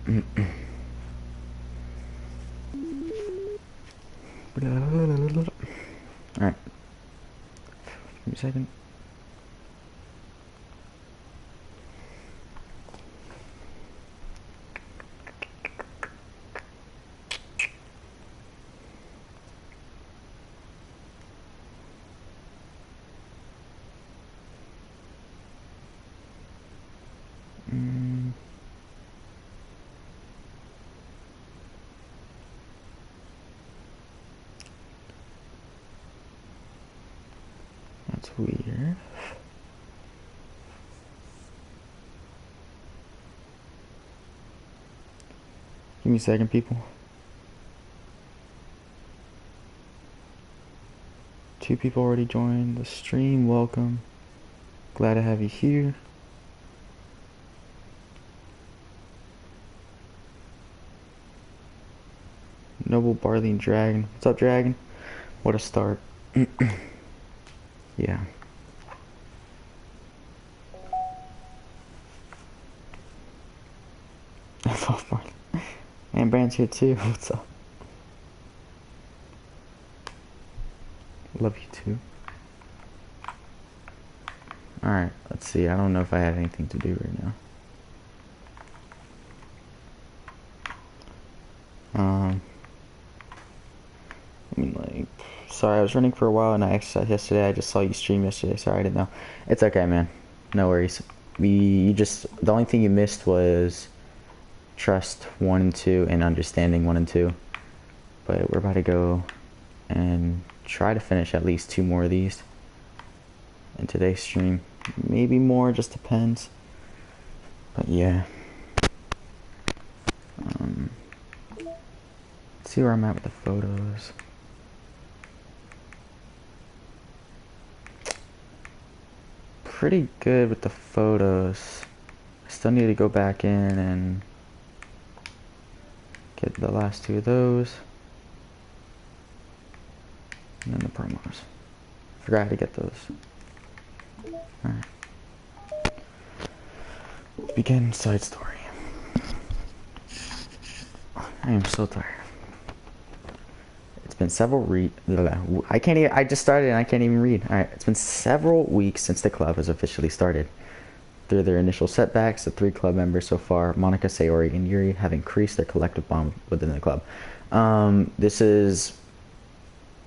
Alright. Give me a second. That's weird. Give me a second, people. 2 people already joined the stream. Welcome. Glad to have you here. Noble Barley and Dragon. What's up, Dragon? What a start. Yeah. And Brand's here too. What's up? Love you too. Alright, let's see. I don't know if I have anything to do right now. I mean, like, sorry, I was running for a while and I exercised yesterday. I just saw you stream yesterday. Sorry, I didn't know. It's okay, man. No worries. The only thing you missed was Trust 1 and 2 and Understanding 1 and 2. But we're about to go and try to finish at least 2 more of these in today's stream. Maybe more, just depends. But yeah. Let's see where I'm at with the photos. Pretty good with the photos. I still need to go back in and get the last 2 of those. And then the promos. Forgot to get those. Alright. Begin side story. I am so tired. It's been several I just started and I can't even read. Alright, it's been several weeks since the club has officially started. Through their initial setbacks, the 3 club members so far, Monica, Sayori, and Yuri, have increased their collective bond within the club.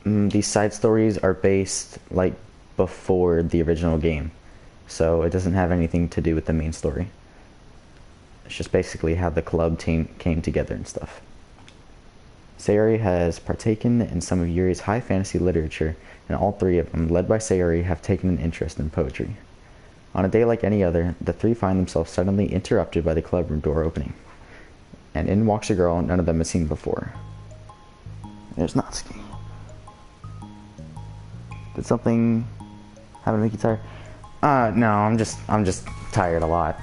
These side stories are based like before the original game, so it doesn't have anything to do with the main story. It's just basically how the club team came together and stuff. Sayori has partaken in some of Yuri's high fantasy literature, and all 3 of them, led by Sayori, have taken an interest in poetry. On a day like any other, the 3 find themselves suddenly interrupted by the club room door opening. And in walks a girl none of them has seen before. There's Natsuki. Did something happen to make you tired? No, I'm just tired a lot.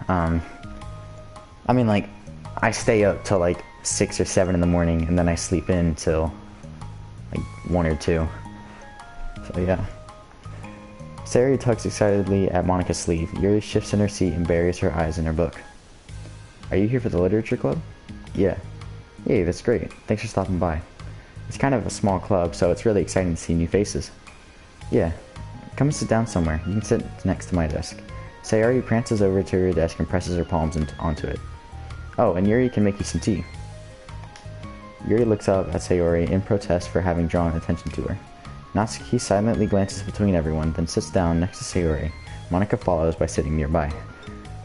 I mean, like, I stay up till like 6 or 7 in the morning, and then I sleep in till like 1 or 2. So yeah. Sayori tugs excitedly at Monica's sleeve. Yuri shifts in her seat and buries her eyes in her book. Are you here for the literature club? Yeah. Hey, that's great. Thanks for stopping by. It's kind of a small club, so it's really exciting to see new faces. Yeah. Come and sit down somewhere. You can sit next to my desk. Sayori prances over to her desk and presses her palms onto it. Oh, and Yuri can make you some tea. Yuri looks up at Sayori in protest for having drawn attention to her. Natsuki silently glances between everyone, then sits down next to Sayori. Monica follows by sitting nearby.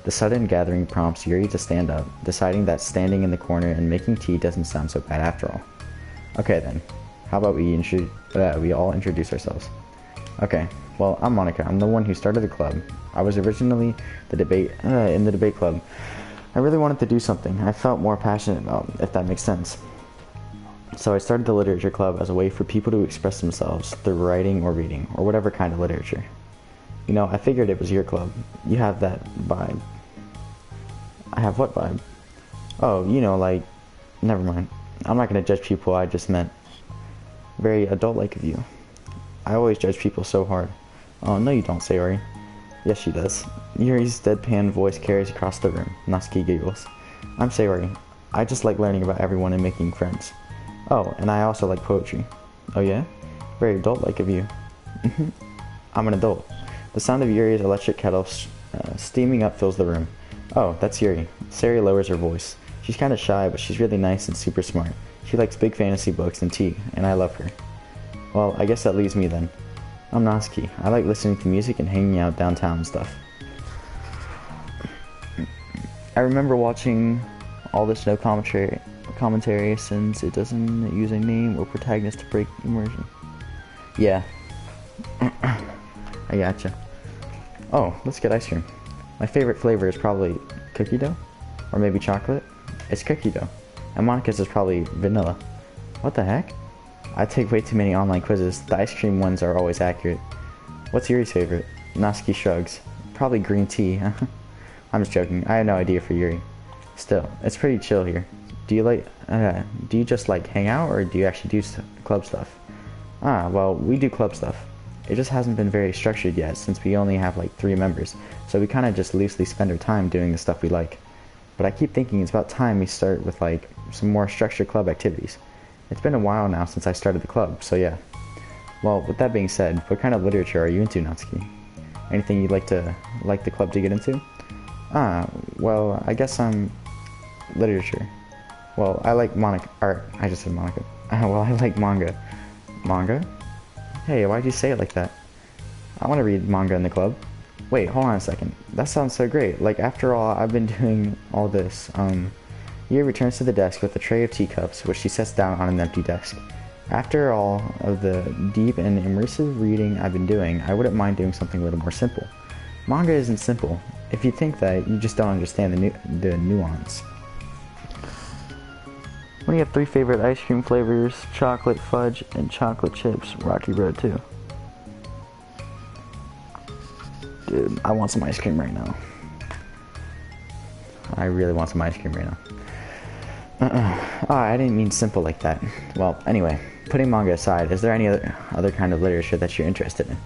The sudden gathering prompts Yuri to stand up, deciding that standing in the corner and making tea doesn't sound so bad after all. Okay then, how about we all introduce ourselves? Okay, well, I'm Monica. I'm the one who started the club. I was originally in the debate club. I really wanted to do something I felt more passionate about, if that makes sense. So I started the literature club as a way for people to express themselves through writing or reading, or whatever kind of literature. You know, I figured it was your club. You have that vibe. I have what vibe? Oh, you know, like, never mind. I'm not going to judge people, I just meant very adult-like of you. I always judge people so hard. Oh, no you don't, Sayori. Yes, she does. Yuri's deadpan voice carries across the room. Natsuki giggles. I'm Sayori. I just like learning about everyone and making friends. Oh, and I also like poetry. Oh yeah? Very adult-like of you. I'm an adult. The sound of Yuri's electric kettle steaming up fills the room. Oh, that's Yuri. Sayori lowers her voice. She's kind of shy, but she's really nice and super smart. She likes big fantasy books and tea, and I love her. Well, I guess that leaves me then. I'm Natsuki. I like listening to music and hanging out downtown and stuff. I remember watching all this no commentary since it doesn't use a name or protagonist to break immersion. Yeah. I gotcha. Oh, let's get ice cream. My favorite flavor is probably cookie dough? Or maybe chocolate? It's cookie dough. And Monica's is probably vanilla. What the heck? I take way too many online quizzes. The ice cream ones are always accurate. What's Yuri's favorite? Natsuki shrugs. Probably green tea. I'm just joking. I have no idea for Yuri. Still, it's pretty chill here. Do you just like hang out or do you actually do club stuff? Ah, well, we do club stuff. It just hasn't been very structured yet since we only have like 3 members, so we kind of just loosely spend our time doing the stuff we like. But I keep thinking it's about time we start with like some more structured club activities. It's been a while now since I started the club, so yeah. Well, with that being said, what kind of literature are you into, Natsuki? Anything you'd like the club to get into? Ah, well, I guess I'm literature. Well, I like I just said Monica. Well, I like manga. Manga? Hey, why'd you say it like that? I want to read manga in the club. Wait, hold on a second. That sounds so great. Like, after all, I've been doing all this. Yuri returns to the desk with a tray of teacups, which she sets down on an empty desk. After all of the deep and immersive reading I've been doing, I wouldn't mind doing something a little more simple. Manga isn't simple. If you think that, you just don't understand the nuance. When you have 3 favorite ice cream flavors, chocolate fudge, and chocolate chips, Rocky Road too. Dude, I want some ice cream right now. I really want some ice cream right now. I didn't mean simple like that. Well, anyway, putting manga aside, is there any other kind of literature that you're interested in?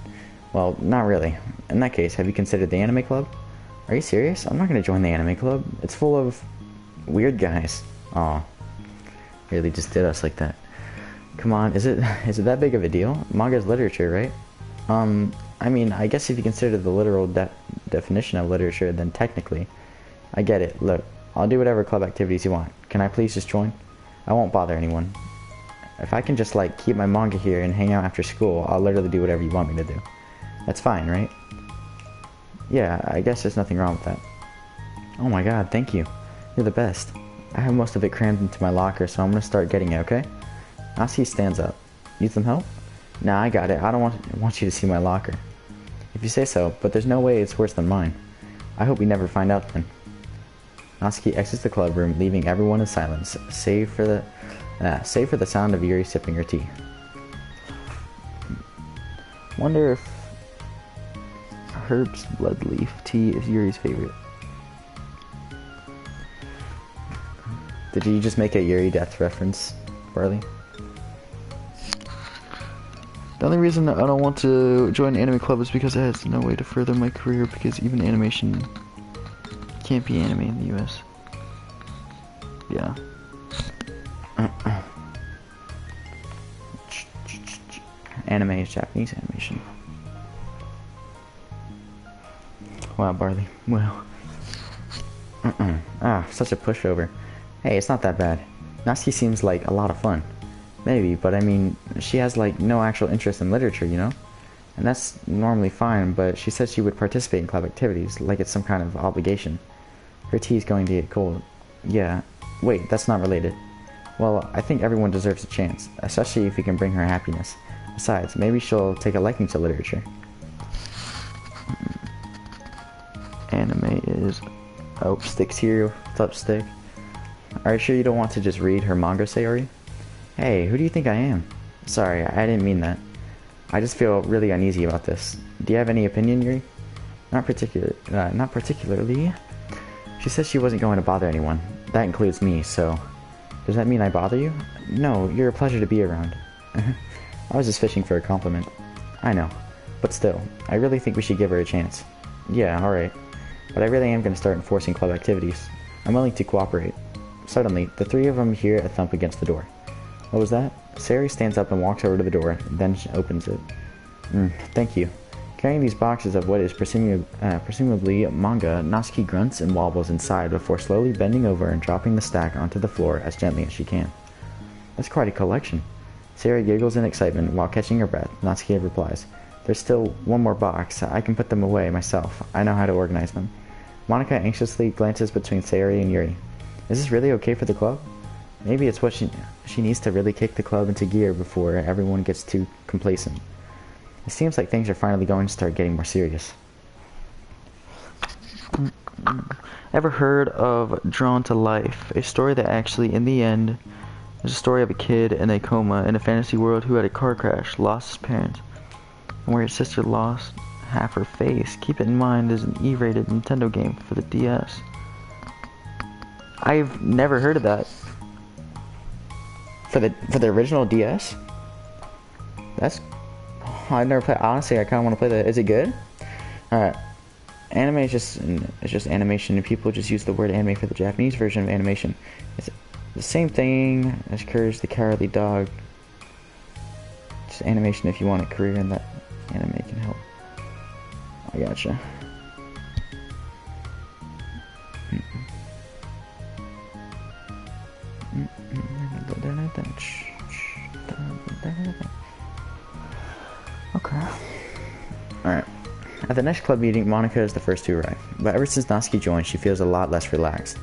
Well, not really. In that case, have you considered the anime club? Are you serious? I'm not gonna join the anime club. It's full of weird guys. Aw. Really just did us like that. Come on, is it that big of a deal? Manga's literature, right? I mean, I guess if you consider the literal definition of literature, then technically. I get it. Look, I'll do whatever club activities you want. Can I please just join? I won't bother anyone. If I can just, like, keep my manga here and hang out after school, I'll literally do whatever you want me to do. That's fine, right? Yeah, I guess there's nothing wrong with that. Oh my god, thank you. You're the best. I have most of it crammed into my locker, so I'm gonna start getting it, okay? Asi stands up. Need some help? Nah, I got it. I don't want you to see my locker. If you say so, but there's no way it's worse than mine. I hope we never find out then. Natsuki exits the club room, leaving everyone in silence, save for the sound of Yuri sipping her tea. Wonder if Herb's blood leaf tea is Yuri's favorite. Did you just make a Yuri death reference, Barley? The only reason I don't want to join anime club is because it has no way to further my career, because even animation can't be anime in the US. Yeah. Anime is Japanese animation. Wow, Barley. Wow. Such a pushover. Hey, it's not that bad. Natsuki seems like a lot of fun. Maybe, but I mean, she has like no actual interest in literature, you know? And that's normally fine, but she said she would participate in club activities, like it's some kind of obligation. Her tea's going to get cold. Yeah. Wait, that's not related. Well, I think everyone deserves a chance, especially if you can bring her happiness. Besides, maybe she'll take a liking to literature. Anime is... Oh, Stick's here. What's up, Stick? Are you sure you don't want to just read her manga, Sayori? Hey, who do you think I am? Sorry, I didn't mean that. I just feel really uneasy about this. Do you have any opinion, Yuri? Not particularly. She says she wasn't going to bother anyone. That includes me, so... Does that mean I bother you? No, you're a pleasure to be around. I was just fishing for a compliment. I know. But still, I really think we should give her a chance. Yeah, alright. But I really am going to start enforcing club activities. I'm willing to cooperate. Suddenly, the three of them hear a thump against the door. What was that? Sayori stands up and walks over to the door, then opens it. Thank you. Carrying these boxes of what is presumably manga, Natsuki grunts and wobbles inside before slowly bending over and dropping the stack onto the floor as gently as she can. That's quite a collection. Sayori giggles in excitement while catching her breath. Natsuki replies, There's still one more box. I can put them away myself. I know how to organize them. Monica anxiously glances between Sayori and Yuri. Is this really okay for the club? Maybe it's what she needs to really kick the club into gear before everyone gets too complacent. It seems like things are finally going to start getting more serious. Ever heard of Drawn to Life? A story that actually, in the end, is a story of a kid in a coma in a fantasy world who had a car crash, lost his parents, and where his sister lost half her face. Keep it in mind, there's an E-rated Nintendo game for the DS. I've never heard of that. For the original DS? I've never played. Honestly, I kind of want to play that. Is it good? Alright. Anime is just animation, and people just use the word anime for the Japanese version of animation. It's the same thing as Courage the Cowardly Dog. Just animation if you want a career in that. Anime can help. I gotcha. Okay. Alright. At the next club meeting, Monica is the first to arrive. But ever since Natsuki joined, she feels a lot less relaxed.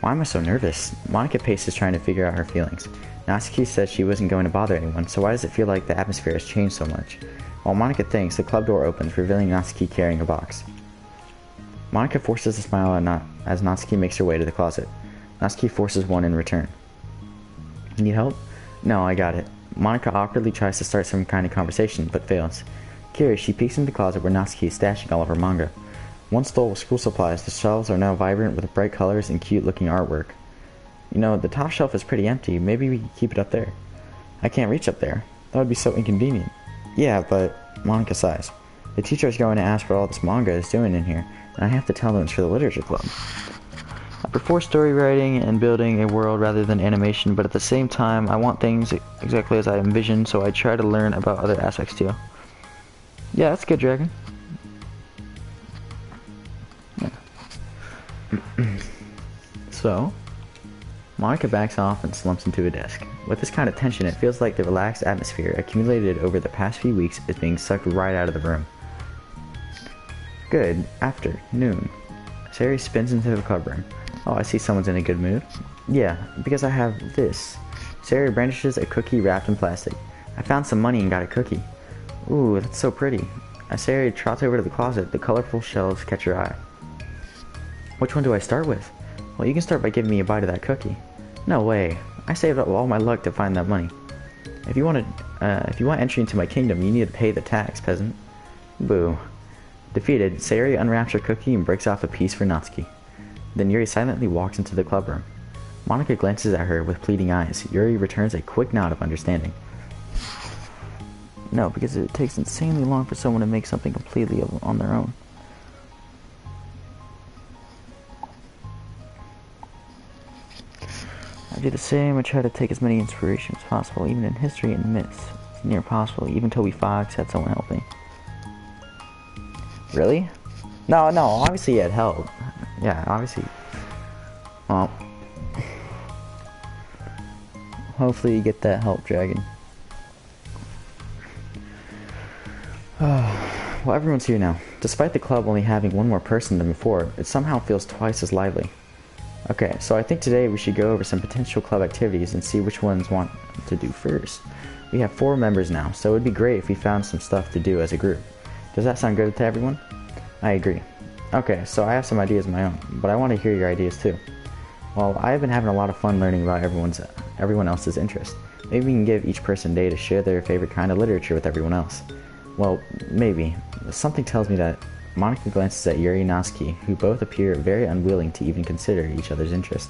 Why am I so nervous? Monica paces trying to figure out her feelings. Natsuki says she wasn't going to bother anyone, so why does it feel like the atmosphere has changed so much? While Monica thinks, the club door opens, revealing Natsuki carrying a box. Monica forces a smile as Natsuki makes her way to the closet. Natsuki forces one in return. Need help? No, I got it. Monica awkwardly tries to start some kind of conversation, but fails. Curious, she peeks into the closet where Natsuki is stashing all of her manga. Once full with school supplies, the shelves are now vibrant with bright colors and cute-looking artwork. You know, the top shelf is pretty empty. Maybe we could keep it up there. I can't reach up there. That would be so inconvenient. Yeah, but... Monica sighs. The teacher is going to ask what all this manga is doing in here, and I have to tell them it's for the literature club. I prefer story writing and building a world rather than animation, but at the same time, I want things exactly as I envision, so I try to learn about other aspects too. Yeah, that's good, Dragon. Yeah. So, Monica backs off and slumps into a desk. With this kind of tension, it feels like the relaxed atmosphere accumulated over the past few weeks is being sucked right out of the room. Good afternoon. Sayori spins into the club room. Oh, I see someone's in a good mood. Yeah, because I have this. Sayori brandishes a cookie wrapped in plastic. I found some money and got a cookie. Ooh, that's so pretty. As Sayori trots over to the closet, the colorful shelves catch her eye. Which one do I start with? Well, you can start by giving me a bite of that cookie. No way. I saved up all my luck to find that money. If you want entry into my kingdom, you need to pay the tax, peasant. Boo. Defeated, Sayori unwraps her cookie and breaks off a piece for Natsuki. Then Yuri silently walks into the clubroom. Monica glances at her with pleading eyes. Yuri returns a quick nod of understanding. No, because it takes insanely long for someone to make something completely on their own. I do the same. I try to take as many inspirations as possible, even in history and myths. It's near impossible, even Toby Fox had someone help me. Really? No, obviously it helped. Yeah, obviously. Well, hopefully you get that help, Dragon. Well, everyone's here now. Despite the club only having one more person than before, it somehow feels twice as lively. Okay, so I think today we should go over some potential club activities and see which ones want to do first. We have 4 members now, so it would be great if we found some stuff to do as a group. Does that sound good to everyone? I agree. Okay, so I have some ideas of my own, but I want to hear your ideas too. Well, I have been having a lot of fun learning about everyone else's interest. Maybe we can give each person a day to share their favorite kind of literature with everyone else. Well, maybe. Something tells me that. Monica glances at Yuri and Natsuki, who both appear very unwilling to even consider each other's interest.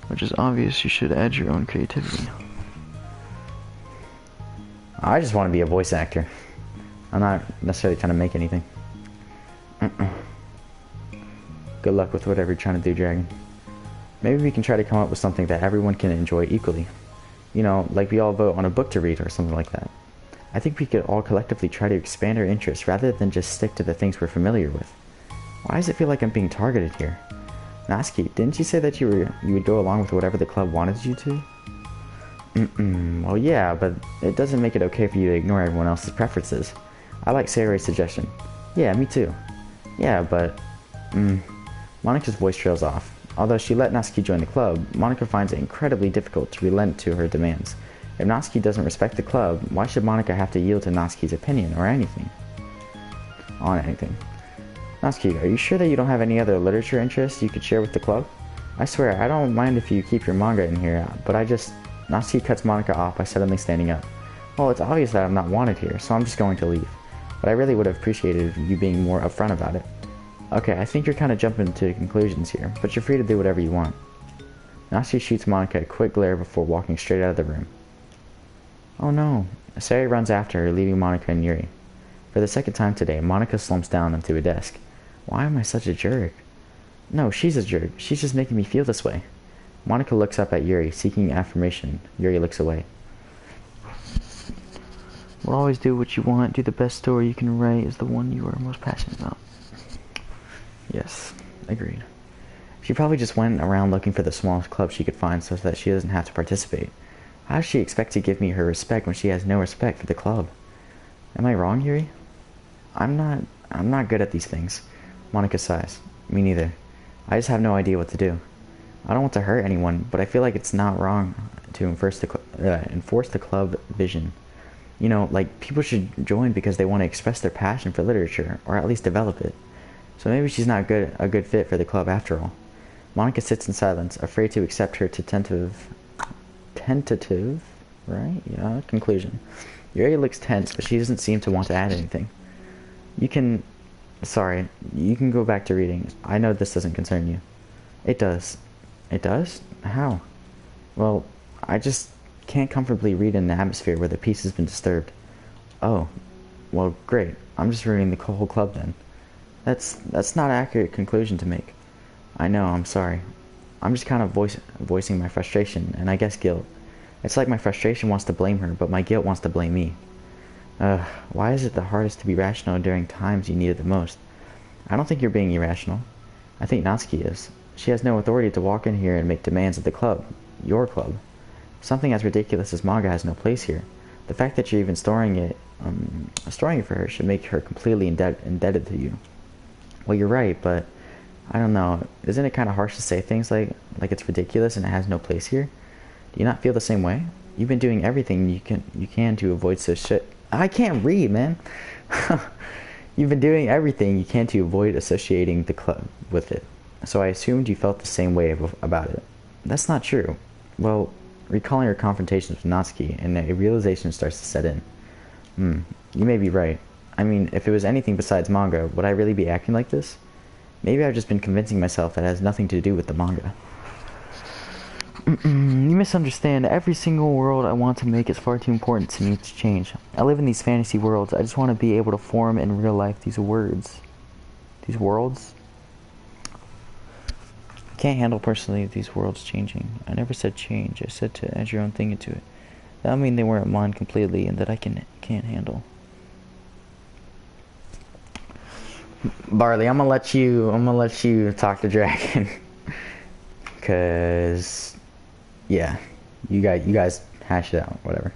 Which is obvious. You should add your own creativity. I just want to be a voice actor. I'm not necessarily trying to make anything. Good luck with whatever you're trying to do, Dragon. Maybe we can try to come up with something that everyone can enjoy equally. You know, like we all vote on a book to read or something like that. I think we could all collectively try to expand our interests rather than just stick to the things we're familiar with. Why does it feel like I'm being targeted here? Natsuki, didn't you say that you would go along with whatever the club wanted you to? Well, yeah, but it doesn't make it okay for you to ignore everyone else's preferences. I like Sayori's suggestion. Yeah, me too. Yeah, but... Monika's voice trails off. Although she let Natsuki join the club, Monika finds it incredibly difficult to relent to her demands. If Natsuki doesn't respect the club, why should Monika have to yield to Natsuki's opinion or anything? On anything. Natsuki, are you sure that you don't have any other literature interests you could share with the club? I swear, I don't mind if you keep your manga in here, but I just... Natsuki cuts Monika off by suddenly standing up. Well, it's obvious that I'm not wanted here, so I'm just going to leave. But I really would have appreciated you being more upfront about it. Okay, I think you're kind of jumping to conclusions here, but you're free to do whatever you want. Natsuki shoots Monika a quick glare before walking straight out of the room. Oh no. Sayori runs after her, leaving Monika and Yuri. For the second time today, Monika slumps down onto a desk. Why am I such a jerk? No, she's a jerk. She's just making me feel this way. Monika looks up at Yuri, seeking affirmation. Yuri looks away. We'll always do what you want. Do the best story you can write is the one you are most passionate about. Yes, agreed. She probably just went around looking for the smallest club she could find so that she doesn't have to participate. How does she expect to give me her respect when she has no respect for the club? Am I wrong, Yuri? I'm not good at these things. Monika sighs. Me neither. I just have no idea what to do. I don't want to hurt anyone, but I feel like it's not wrong to enforce the club vision. You know, like, people should join because they want to express their passion for literature, or at least develop it. So maybe she's not a good fit for the club after all. Monika sits in silence, afraid to accept her tentative, right? Yeah, conclusion. Yuri looks tense, but she doesn't seem to want to add anything. You can go back to reading. I know this doesn't concern you. It does. It does? How? Well, I just can't comfortably read in an atmosphere where the peace has been disturbed. Oh, well, great. I'm just ruining the whole club then. That's not an accurate conclusion to make. I know, I'm sorry. I'm just kind of voicing my frustration, and I guess guilt. It's like my frustration wants to blame her, but my guilt wants to blame me. Why is it the hardest to be rational during times you need it the most? I don't think you're being irrational. I think Natsuki is. She has no authority to walk in here and make demands of the club. Your club. Something as ridiculous as manga has no place here. The fact that you're even storing it for her should make her completely indebted to you. Well, you're right, but I don't know. Isn't it kind of harsh to say things like it's ridiculous and it has no place here? Do you not feel the same way? You've been doing everything you can to avoid such shit. I can't read, man. You've been doing everything you can to avoid associating the club with it. So I assumed you felt the same way about it. That's not true. Well, recalling her confrontations with Natsuki, and a realization starts to set in. You may be right. I mean, if it was anything besides manga, would I really be acting like this? Maybe I've just been convincing myself that it has nothing to do with the manga. You misunderstand. Every single world I want to make is far too important to me to change. I live in these fantasy worlds. I just want to be able to form in real life these worlds. I can't handle personally these worlds changing. I never said change. I said to add your own thing into it. That would mean they weren't mine completely and that I can't handle. Barley, I'm gonna let you talk to Dragon. Cause yeah, you guys hash it out, whatever.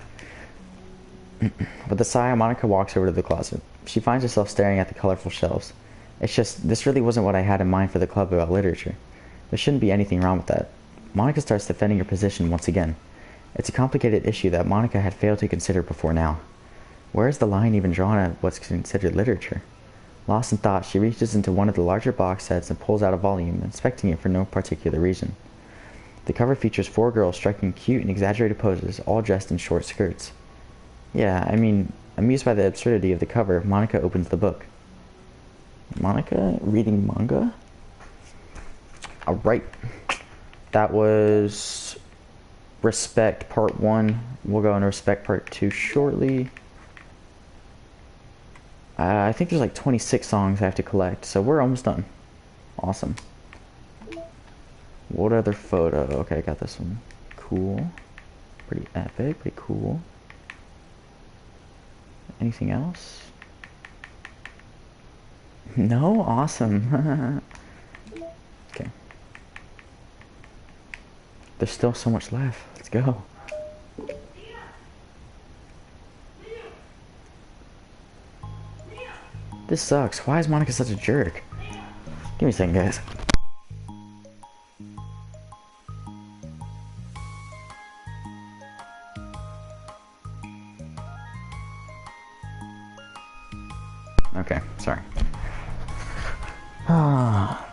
With a sigh, Monika walks over to the closet. She finds herself staring at the colorful shelves. It's just, this really wasn't what I had in mind for the club about literature. There shouldn't be anything wrong with that. Monika starts defending her position once again. It's a complicated issue that Monika had failed to consider before now. Where is the line even drawn at what's considered literature? Lost in thought, she reaches into one of the larger box sets and pulls out a volume, inspecting it for no particular reason. The cover features 4 girls striking cute and exaggerated poses, all dressed in short skirts. Yeah, I mean, amused by the absurdity of the cover, Monika opens the book. Monika reading manga? Alright. That was Respect Part 1. We'll go into Respect Part 2 shortly. I think there's like 26 songs I have to collect, so we're almost done. Awesome. What other photo? Okay, I got this one. Cool. Pretty epic, pretty cool. Anything else? No? Awesome. Okay. There's still so much left. Let's go. This sucks. Why is Monica such a jerk? Give me a second, guys. Okay, sorry. Ah.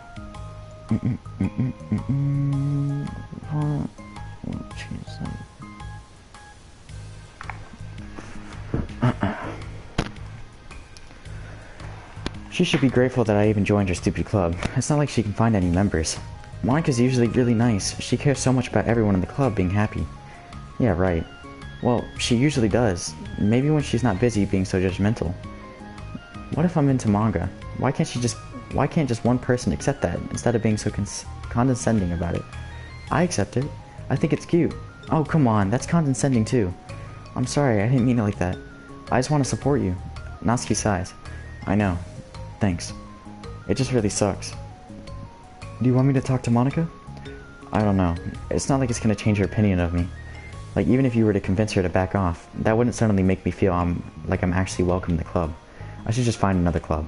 She should be grateful that I even joined her stupid club. It's not like she can find any members. Monica's usually really nice. She cares so much about everyone in the club being happy. Yeah, right. Well, she usually does. Maybe when she's not busy being so judgmental. What if I'm into manga? Why can't just one person accept that instead of being so condescending about it? I accept it. I think it's cute. Oh, come on, that's condescending too. I'm sorry, I didn't mean it like that. I just want to support you. Natsuki sighs. I know. Thanks. It just really sucks. Do you want me to talk to Monica? I don't know. It's not like it's gonna change her opinion of me. Like, even if you were to convince her to back off, that wouldn't suddenly make me feel like I'm actually welcome in the club. I should just find another club.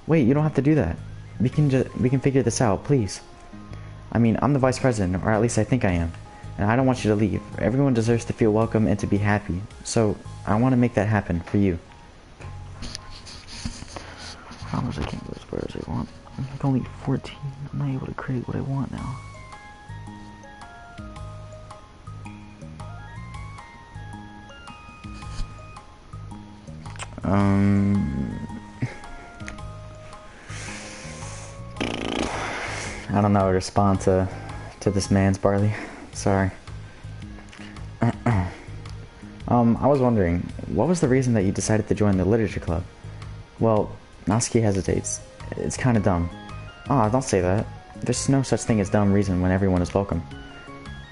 Wait, you don't have to do that. We can figure this out, please. I mean, I'm the vice president, or at least I think I am. And I don't want you to leave. Everyone deserves to feel welcome and to be happy. So, I want to make that happen for you. How much I can't go as far as I want. I'm like only 14. I'm not able to create what I want now. I don't know how to respond to this man's barley. Sorry. I was wondering, what was the reason that you decided to join the literature club? Well, Natsuki hesitates. It's kind of dumb. Ah, don't say that. There's no such thing as dumb reason when everyone is welcome.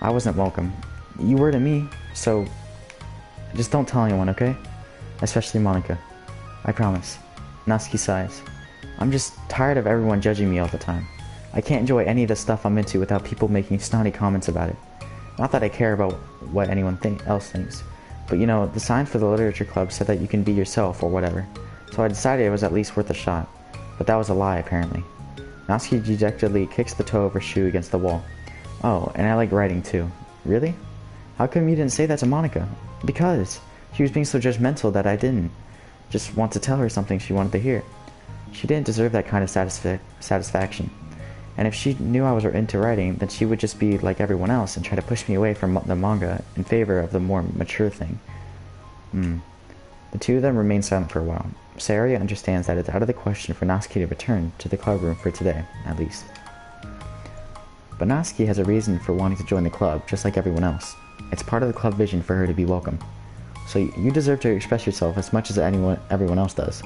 I wasn't welcome. You were to me, so just don't tell anyone, okay? Especially Monica. I promise. Natsuki sighs. I'm just tired of everyone judging me all the time. I can't enjoy any of the stuff I'm into without people making snotty comments about it. Not that I care about what anyone else thinks, but you know, the sign for the literature club said that you can be yourself or whatever, so I decided it was at least worth a shot. But that was a lie, apparently. Natsuki dejectedly kicks the toe of her shoe against the wall. Oh, and I like writing too. Really? How come you didn't say that to Monica? Because she was being so judgmental that I didn't just want to tell her something she wanted to hear. She didn't deserve that kind of satisfaction. And if she knew I was into writing, then she would just be like everyone else and try to push me away from the manga in favor of the more mature thing. The two of them remain silent for a while. Saria understands that it's out of the question for Natsuki to return to the club room for today, at least. But Natsuki has a reason for wanting to join the club, just like everyone else. It's part of the club vision for her to be welcome. So you deserve to express yourself as much as everyone else does.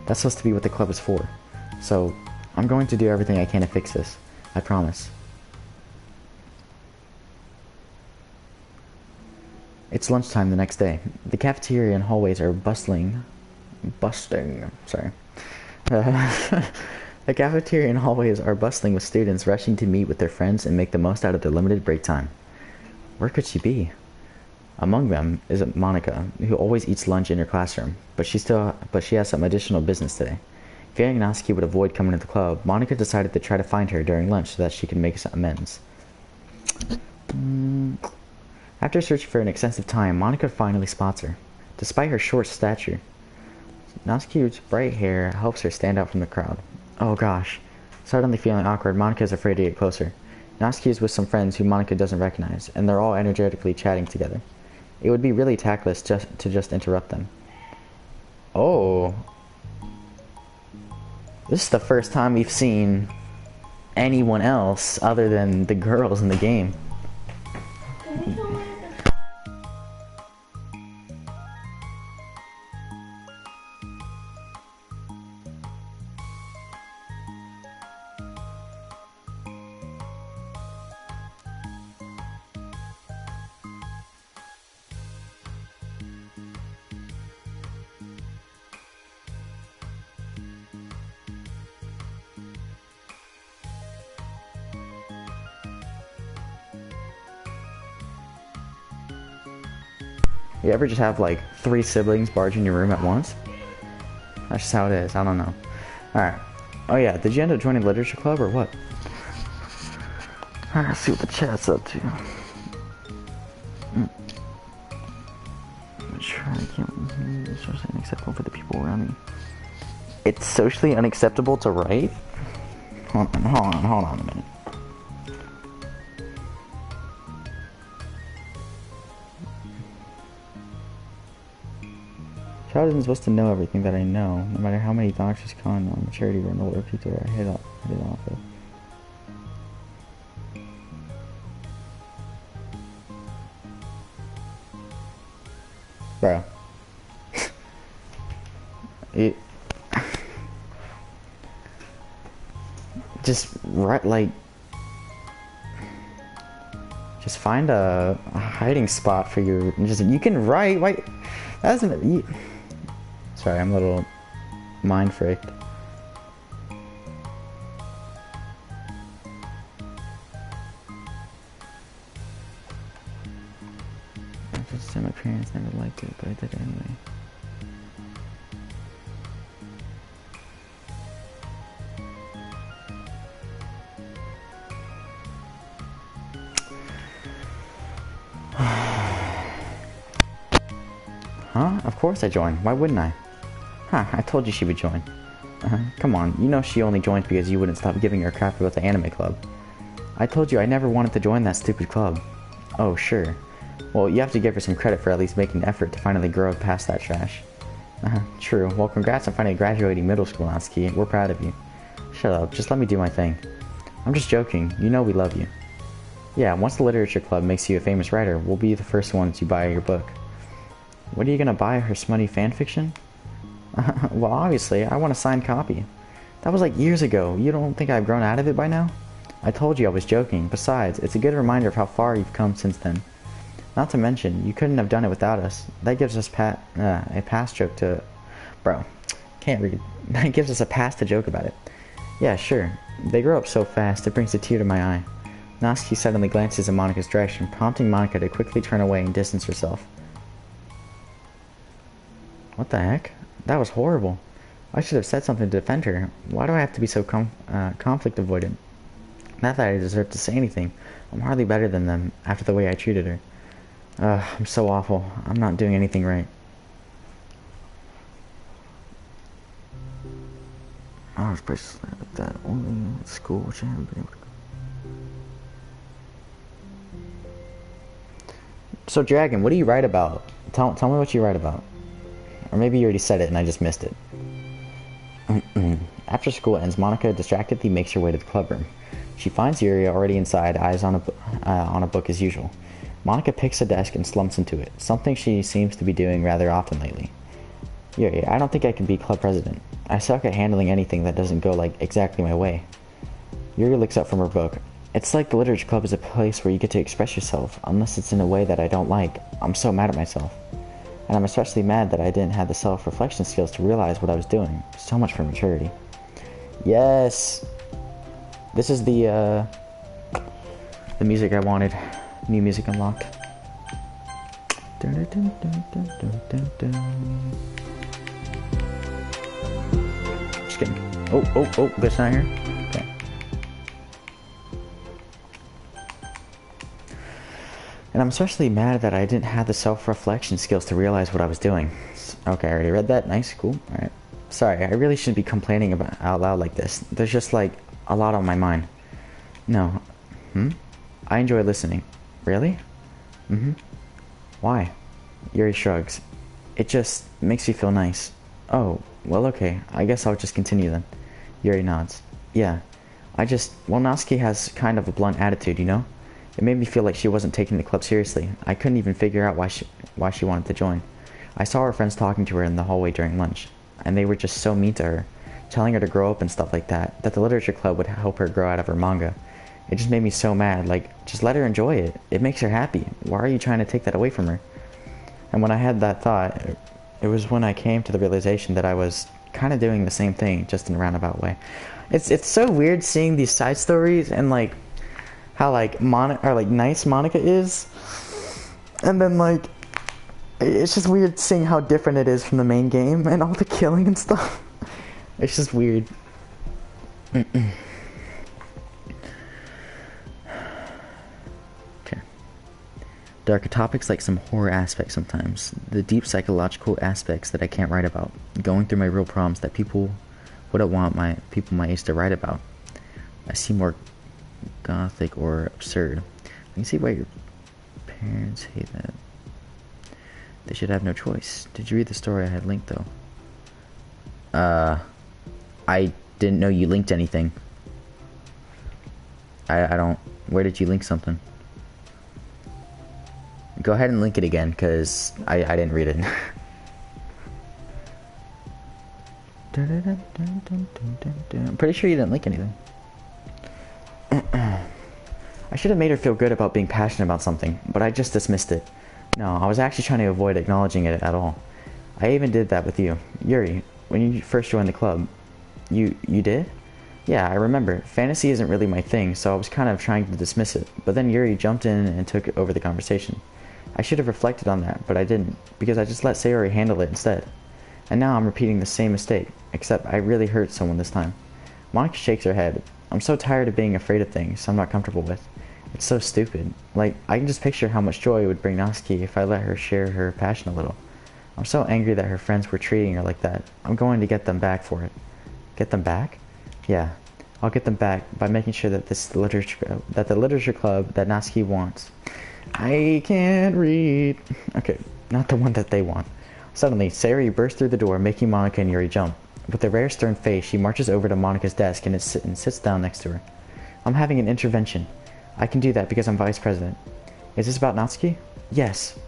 That's supposed to be what the club is for. So I'm going to do everything I can to fix this. I promise. It's lunchtime the next day. The cafeteria and hallways are busting. Sorry. The cafeteria and hallways are bustling with students rushing to meet with their friends and make the most out of their limited break time. Where could she be? Among them is Monica, who always eats lunch in her classroom, but she has some additional business today. Fearing Natsuki would avoid coming to the club, Monica decided to try to find her during lunch so that she could make some amends. After searching for an extensive time, Monica finally spots her. Despite her short stature, Natsuki's bright hair helps her stand out from the crowd. Oh gosh. Suddenly feeling awkward, Monica is afraid to get closer. Natsuki is with some friends who Monica doesn't recognize, and they're all energetically chatting together. It would be really tactless to interrupt them. Oh. This is the first time we've seen anyone else other than the girls in the game. You ever just have like 3 siblings barge in your room at once? That's just how it is. I don't know. Alright. Oh yeah, did you end up joining literature club or what? Alright, see what the chat's up to. It's socially unacceptable for the people around me. It's socially unacceptable to write? Hold on a minute. Child isn't supposed to know everything that I know, no matter how many doctors, con, or maturity, or older people I hit it off with. Bro. Just right, like, just find a hiding spot for you. You can write. Why? That doesn't. Sorry, I'm a little mind fricked. I just said my parents never liked it, but I did it anyway. Huh? Of course I joined. Why wouldn't I? Huh, I told you she would join. Come on, you know she only joined because you wouldn't stop giving her crap about the anime club. I told you I never wanted to join that stupid club. Oh, sure. Well, you have to give her some credit for at least making an effort to finally grow past that trash. True. Well, congrats on finally graduating middle school, Natsuki. We're proud of you. Shut up, just let me do my thing. I'm just joking. You know we love you. Yeah, once the literature club makes you a famous writer, we'll be the first ones you buy your book. What are you gonna buy, her smutty fanfiction? Well, obviously, I want a signed copy. That was like years ago. You don't think I've grown out of it by now? I told you I was joking. Besides, it's a good reminder of how far you've come since then. Not to mention, you couldn't have done it without us. That gives us a pass joke to... Bro, can't read. That gives us a pass to joke about it. Yeah, sure. They grow up so fast, it brings a tear to my eye. Natsuki suddenly glances in Monika's direction, prompting Monika to quickly turn away and distance herself. What the heck? That was horrible. I should have said something to defend her. Why do I have to be so conflict avoidant? Not that I deserve to say anything. I'm hardly better than them after the way I treated her. I'm so awful. I'm not doing anything right. I was places like that only at school, which I haven't been able to go. So, Dragon, what do you write about? Tell me what you write about. Or maybe you already said it and I just missed it. After school ends, Monika distractedly makes her way to the clubroom. She finds Yuri already inside, eyes on a book as usual. Monika picks a desk and slumps into it, something she seems to be doing rather often lately. Yuri, I don't think I can be club president. I suck at handling anything that doesn't go like exactly my way. Yuri looks up from her book. It's like the literature club is a place where you get to express yourself, unless it's in a way that I don't like. I'm so mad at myself. And I'm especially mad that I didn't have the self-reflection skills to realize what I was doing. So much for maturity. Yes! This is the music I wanted. New music unlocked. Just kidding. Oh, that's not here? Okay. And I'm especially mad that I didn't have the self-reflection skills to realize what I was doing. Okay, I already read that. Nice, cool. Alright. Sorry, I really shouldn't be complaining about out loud like this. There's just like a lot on my mind. No. I enjoy listening. Really? Why? Yuri shrugs. It just makes me feel nice. Oh, well, okay. I guess I'll just continue then. Yuri nods. Yeah. Well, Natsuki has kind of a blunt attitude, you know? It made me feel like she wasn't taking the club seriously. I couldn't even figure out why she wanted to join. I saw her friends talking to her in the hallway during lunch, and they were just so mean to her, telling her to grow up and stuff like that the literature club would help her grow out of her manga. It just made me so mad. Like, just let her enjoy it. It makes her happy. Why are you trying to take that away from her? And when I had that thought, it was when I came to the realization that I was kind of doing the same thing, just in a roundabout way. It's so weird seeing these side stories and like how like nice Monika is, and then like It's just weird seeing how different it is from the main game and all the killing and stuff. It's just weird. Okay. Darker topics like some horror aspects sometimes. The deep psychological aspects that I can't write about. Going through my real problems that people wouldn't want people my age to write about. I see more gothic or absurd. I can see why your parents hate that. They should have no choice. Did you read the story I had linked though? I didn't know you linked anything. I don't... Where did you link something? Go ahead and link it again, because I didn't read it. I'm pretty sure you didn't link anything. I should have made her feel good about being passionate about something, but I just dismissed it. No, I was actually trying to avoid acknowledging it at all. I even did that with you. Yuri, when you first joined the club. You did? Yeah, I remember. Fantasy isn't really my thing, so I was kind of trying to dismiss it. But then Yuri jumped in and took over the conversation. I should have reflected on that, but I didn't, because I just let Sayori handle it instead. And now I'm repeating the same mistake, except I really hurt someone this time. Monica shakes her head. I'm so tired of being afraid of things I'm not comfortable with. It's so stupid. Like, I can just picture how much joy it would bring Natsuki if I let her share her passion a little. I'm so angry that her friends were treating her like that. I'm going to get them back for it. Get them back? Yeah. I'll get them back by making sure that the literature club that Natsuki wants. I can't read. Okay, not the one that they want. Suddenly, Sayori bursts through the door, making Monica and Yuri jump. With a rare stern face, she marches over to Monica's desk and sits down next to her. I'm having an intervention. I can do that because I'm vice president. Is this about Natsuki? Yes.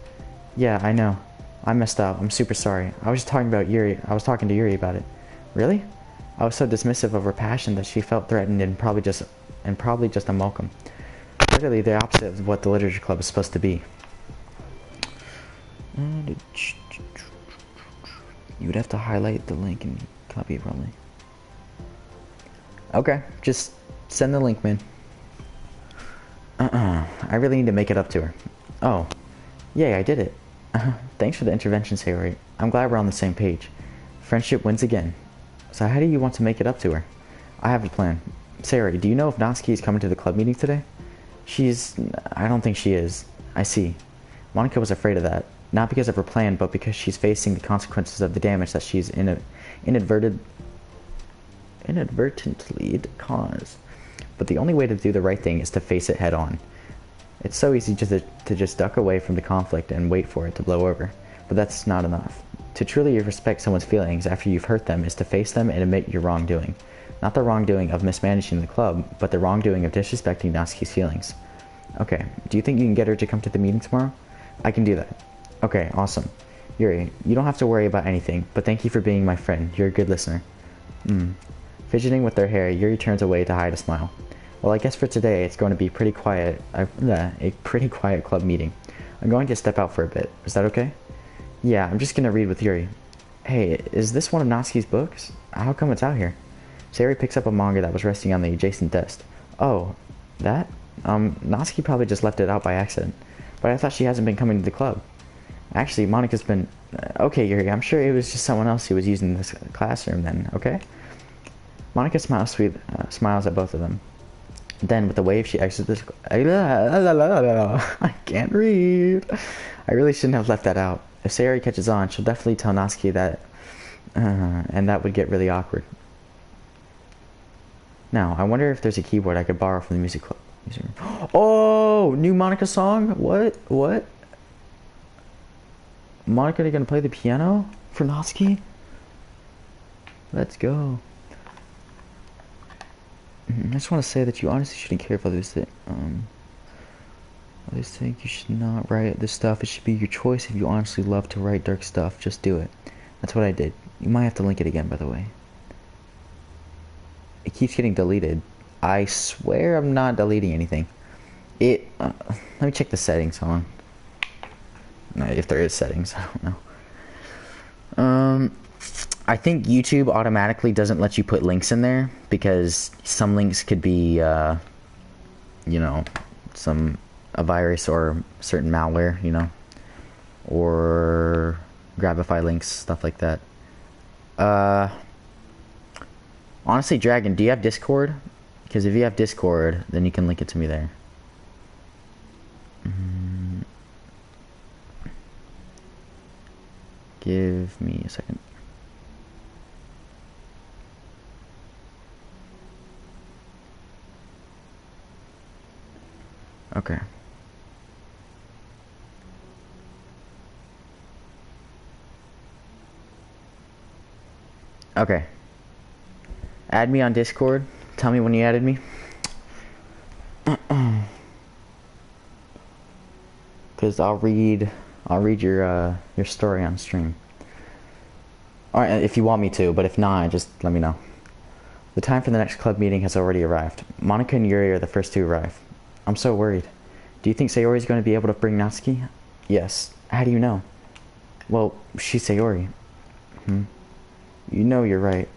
Yeah, I know. I messed up. I'm super sorry. I was talking to Yuri about it. Really? I was so dismissive of her passion that she felt threatened and probably just a Malcolm. Literally the opposite of what the literature club is supposed to be. You would have to highlight the link and copy it probably. Okay, just send the link, man. I really need to make it up to her. Oh, yay, I did it. Thanks for the intervention, Sayori. I'm glad we're on the same page. Friendship wins again. So how do you want to make it up to her? I have a plan. Sayori, do you know if Natsuki is coming to the club meeting today? I don't think she is. I see. Monica was afraid of that. Not because of her plan, but because she's facing the consequences of the damage that she's inadvertently caused. But the only way to do the right thing is to face it head on. It's so easy to just duck away from the conflict and wait for it to blow over. But that's not enough. To truly respect someone's feelings after you've hurt them is to face them and admit your wrongdoing. Not the wrongdoing of mismanaging the club, but the wrongdoing of disrespecting Natsuki's feelings. Okay, do you think you can get her to come to the meeting tomorrow? I can do that. Okay, awesome. Yuri, you don't have to worry about anything, but thank you for being my friend. You're a good listener. Fidgeting with their hair, Yuri turns away to hide a smile. Well, I guess for today it's going to be pretty quiet. A pretty quiet club meeting. I'm going to step out for a bit. Is that okay? Yeah, I'm just going to read with Yuri. Hey, is this one of Natsuki's books? How come it's out here? Sayori picks up a manga that was resting on the adjacent desk. Oh, that? Natsuki probably just left it out by accident. But I thought she hasn't been coming to the club. Actually, Monica's been... okay, Yuri, I'm sure it was just someone else who was using this classroom then, okay? Monica smiles at both of them. Then, with a wave, she exits this... I can't read. I really shouldn't have left that out. If Sayori catches on, she'll definitely tell Natsuki that... and that would get really awkward. Now, I wonder if there's a keyboard I could borrow from the music club. Oh, new Monica song? What? Monica gonna play the piano for Natsuki? Let's go. I just want to say that you honestly shouldn't care if others think. Others think you should not write this stuff. It should be your choice. If you honestly love to write dark stuff, just do it. That's what I did. You might have to link it again, by the way. It keeps getting deleted. I swear I'm not deleting anything. Let me check the settings. Hold on. If there is settings, I don't know. I think YouTube automatically doesn't let you put links in there because some links could be, a virus or certain malware, or Grabify links, stuff like that. Honestly, Dragon, do you have Discord? Because if you have Discord, then you can link it to me there. Give me a second. Okay. Okay. Add me on Discord. Tell me when you added me. Cause I'll read your story on stream. Alright, if you want me to, but if not, just let me know. The time for the next club meeting has already arrived. Monica and Yuri are the first to arrive. I'm so worried. Do you think Sayori's going to be able to bring Natsuki? Yes. How do you know? Well, she's Sayori. You know you're right.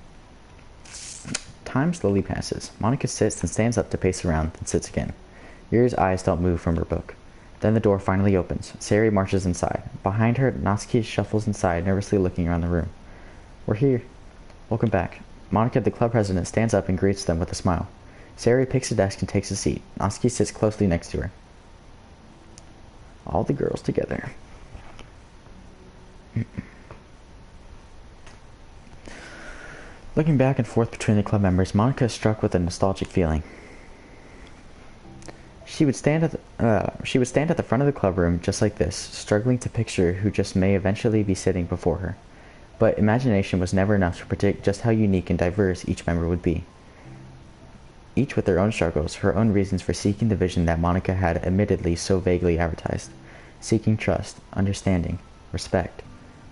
Time slowly passes. Monica sits and stands up to pace around, then sits again. Yuri's eyes don't move from her book. Then the door finally opens. Sayori marches inside. Behind her, Natsuki shuffles inside, nervously looking around the room. We're here. Welcome back. Monica, the club president, stands up and greets them with a smile. Sayori picks a desk and takes a seat. Natsuki sits closely next to her. All the girls together. Looking back and forth between the club members, Monica is struck with a nostalgic feeling. She would stand at the front of the club room just like this, struggling to picture who just may eventually be sitting before her. But imagination was never enough to predict just how unique and diverse each member would be. Each with their own struggles, her own reasons for seeking the vision that Monica had admittedly so vaguely advertised. Seeking trust, understanding, respect.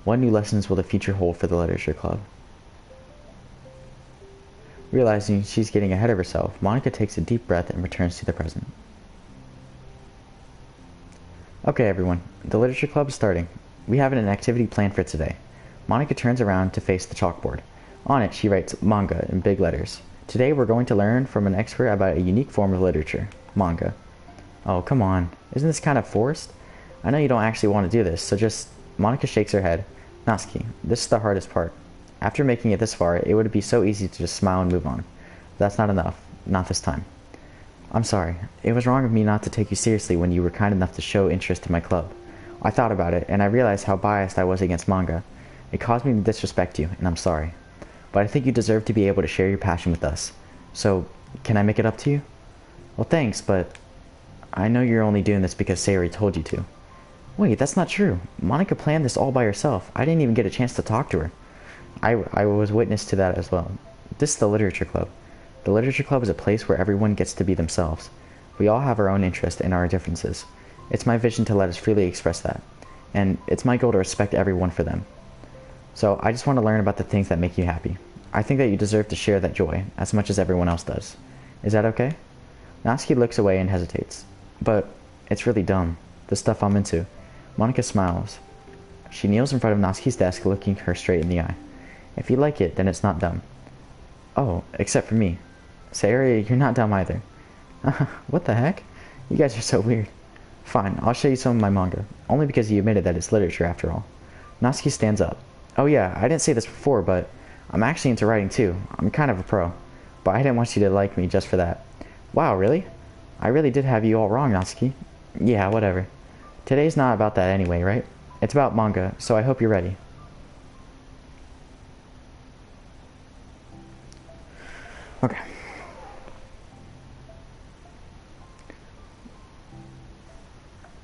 What new lessons will the future hold for the literature club? Realizing she's getting ahead of herself, Monica takes a deep breath and returns to the present. Okay everyone, the literature club is starting. We have an activity planned for today. Monica turns around to face the chalkboard. On it she writes manga in big letters. Today we're going to learn from an expert about a unique form of literature, manga. Oh come on, isn't this kind of forced? I know you don't actually want to do this, so just... Monica shakes her head. Natsuki, this is the hardest part. After making it this far, it would be so easy to just smile and move on. That's not enough. Not this time. I'm sorry. It was wrong of me not to take you seriously when you were kind enough to show interest in my club. I thought about it, and I realized how biased I was against manga. It caused me to disrespect you, and I'm sorry. But I think you deserve to be able to share your passion with us. So, can I make it up to you? Well, thanks, but I know you're only doing this because Sayori told you to. Wait, that's not true. Monica planned this all by herself. I didn't even get a chance to talk to her. I was witness to that as well. This is the Literature Club. The Literature Club is a place where everyone gets to be themselves. We all have our own interests and our differences. It's my vision to let us freely express that. And it's my goal to respect everyone for them. So I just want to learn about the things that make you happy. I think that you deserve to share that joy as much as everyone else does. Is that okay? Natsuki looks away and hesitates. But it's really dumb. The stuff I'm into. Monica smiles. She kneels in front of Natsuki's desk, looking her straight in the eye. If you like it, then it's not dumb. Oh, except for me. Sayori, you're not dumb either. What the heck? You guys are so weird. Fine, I'll show you some of my manga. Only because you admitted that it's literature after all. Natsuki stands up. Oh yeah, I didn't say this before, but I'm actually into writing too. I'm kind of a pro. But I didn't want you to like me just for that. Wow, really? I really did have you all wrong, Natsuki. Yeah, whatever. Today's not about that anyway, right? It's about manga, so I hope you're ready. Okay.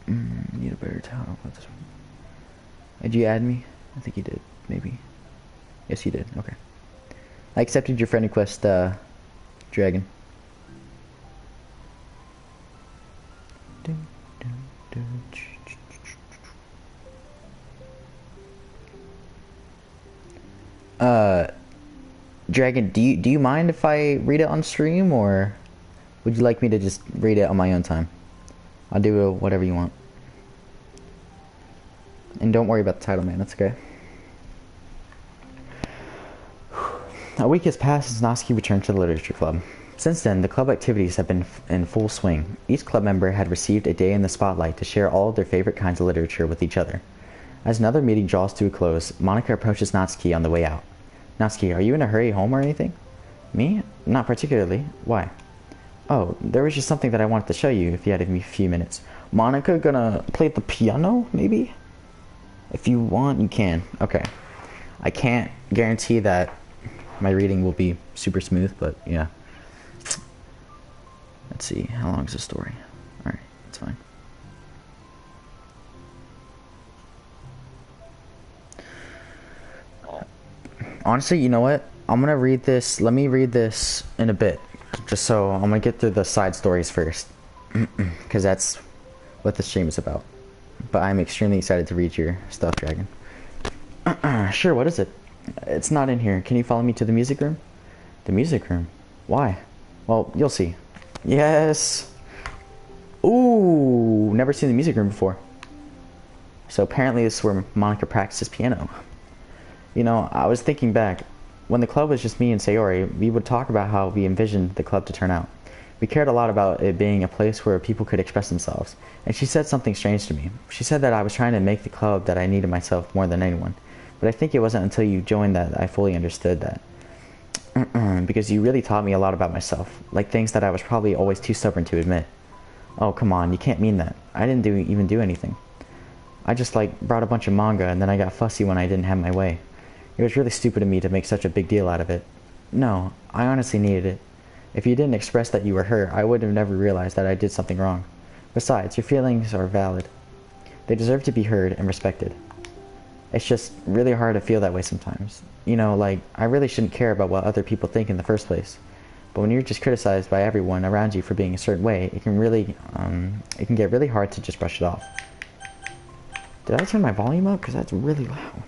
Need a better title about this one. Did you add me? I think you did, maybe. Yes, you did. Okay. I accepted your friend request, Dragon. Dragon, do you mind if I read it on stream, or would you like me to just read it on my own time? I'll do whatever you want. And don't worry about the title, man. That's okay. A week has passed since Natsuki returned to the Literature Club. Since then, the club activities have been in full swing. Each club member had received a day in the spotlight to share all of their favorite kinds of literature with each other. As another meeting draws to a close, Monica approaches Natsuki on the way out. Natsuki, are you in a hurry home or anything? Me? Not particularly. Why? Oh, there was just something that I wanted to show you if you had a few minutes. Monica gonna play the piano, maybe? If you want, you can. Okay. I can't guarantee that my reading will be super smooth, but yeah. Let's see, how long is the story? Alright, that's fine. Honestly, you know what? I'm gonna read this. Let me read this in a bit. Just so I'm gonna get through the side stories first. Because that's what the stream is about. But I'm extremely excited to read your stuff, Dragon. Sure, what is it? It's not in here. Can you follow me to the music room? The music room? Why? Well, you'll see. Yes! Ooh, never seen the music room before. So apparently this is where Monica practices piano. You know, I was thinking back. When the club was just me and Sayori, we would talk about how we envisioned the club to turn out. We cared a lot about it being a place where people could express themselves. And she said something strange to me. She said that I was trying to make the club that I needed myself more than anyone. But I think it wasn't until you joined that I fully understood that. Because you really taught me a lot about myself. Like things that I was probably always too stubborn to admit. Oh, come on, you can't mean that. I didn't even do anything. I just, brought a bunch of manga and then I got fussy when I didn't have my way. It was really stupid of me to make such a big deal out of it. No, I honestly needed it. If you didn't express that you were hurt, I would have never realized that I did something wrong. Besides, your feelings are valid. They deserve to be heard and respected. It's just really hard to feel that way sometimes. You know, I really shouldn't care about what other people think in the first place. But when you're just criticized by everyone around you for being a certain way, it can get really hard to just brush it off. Did I turn my volume up? Because that's really loud.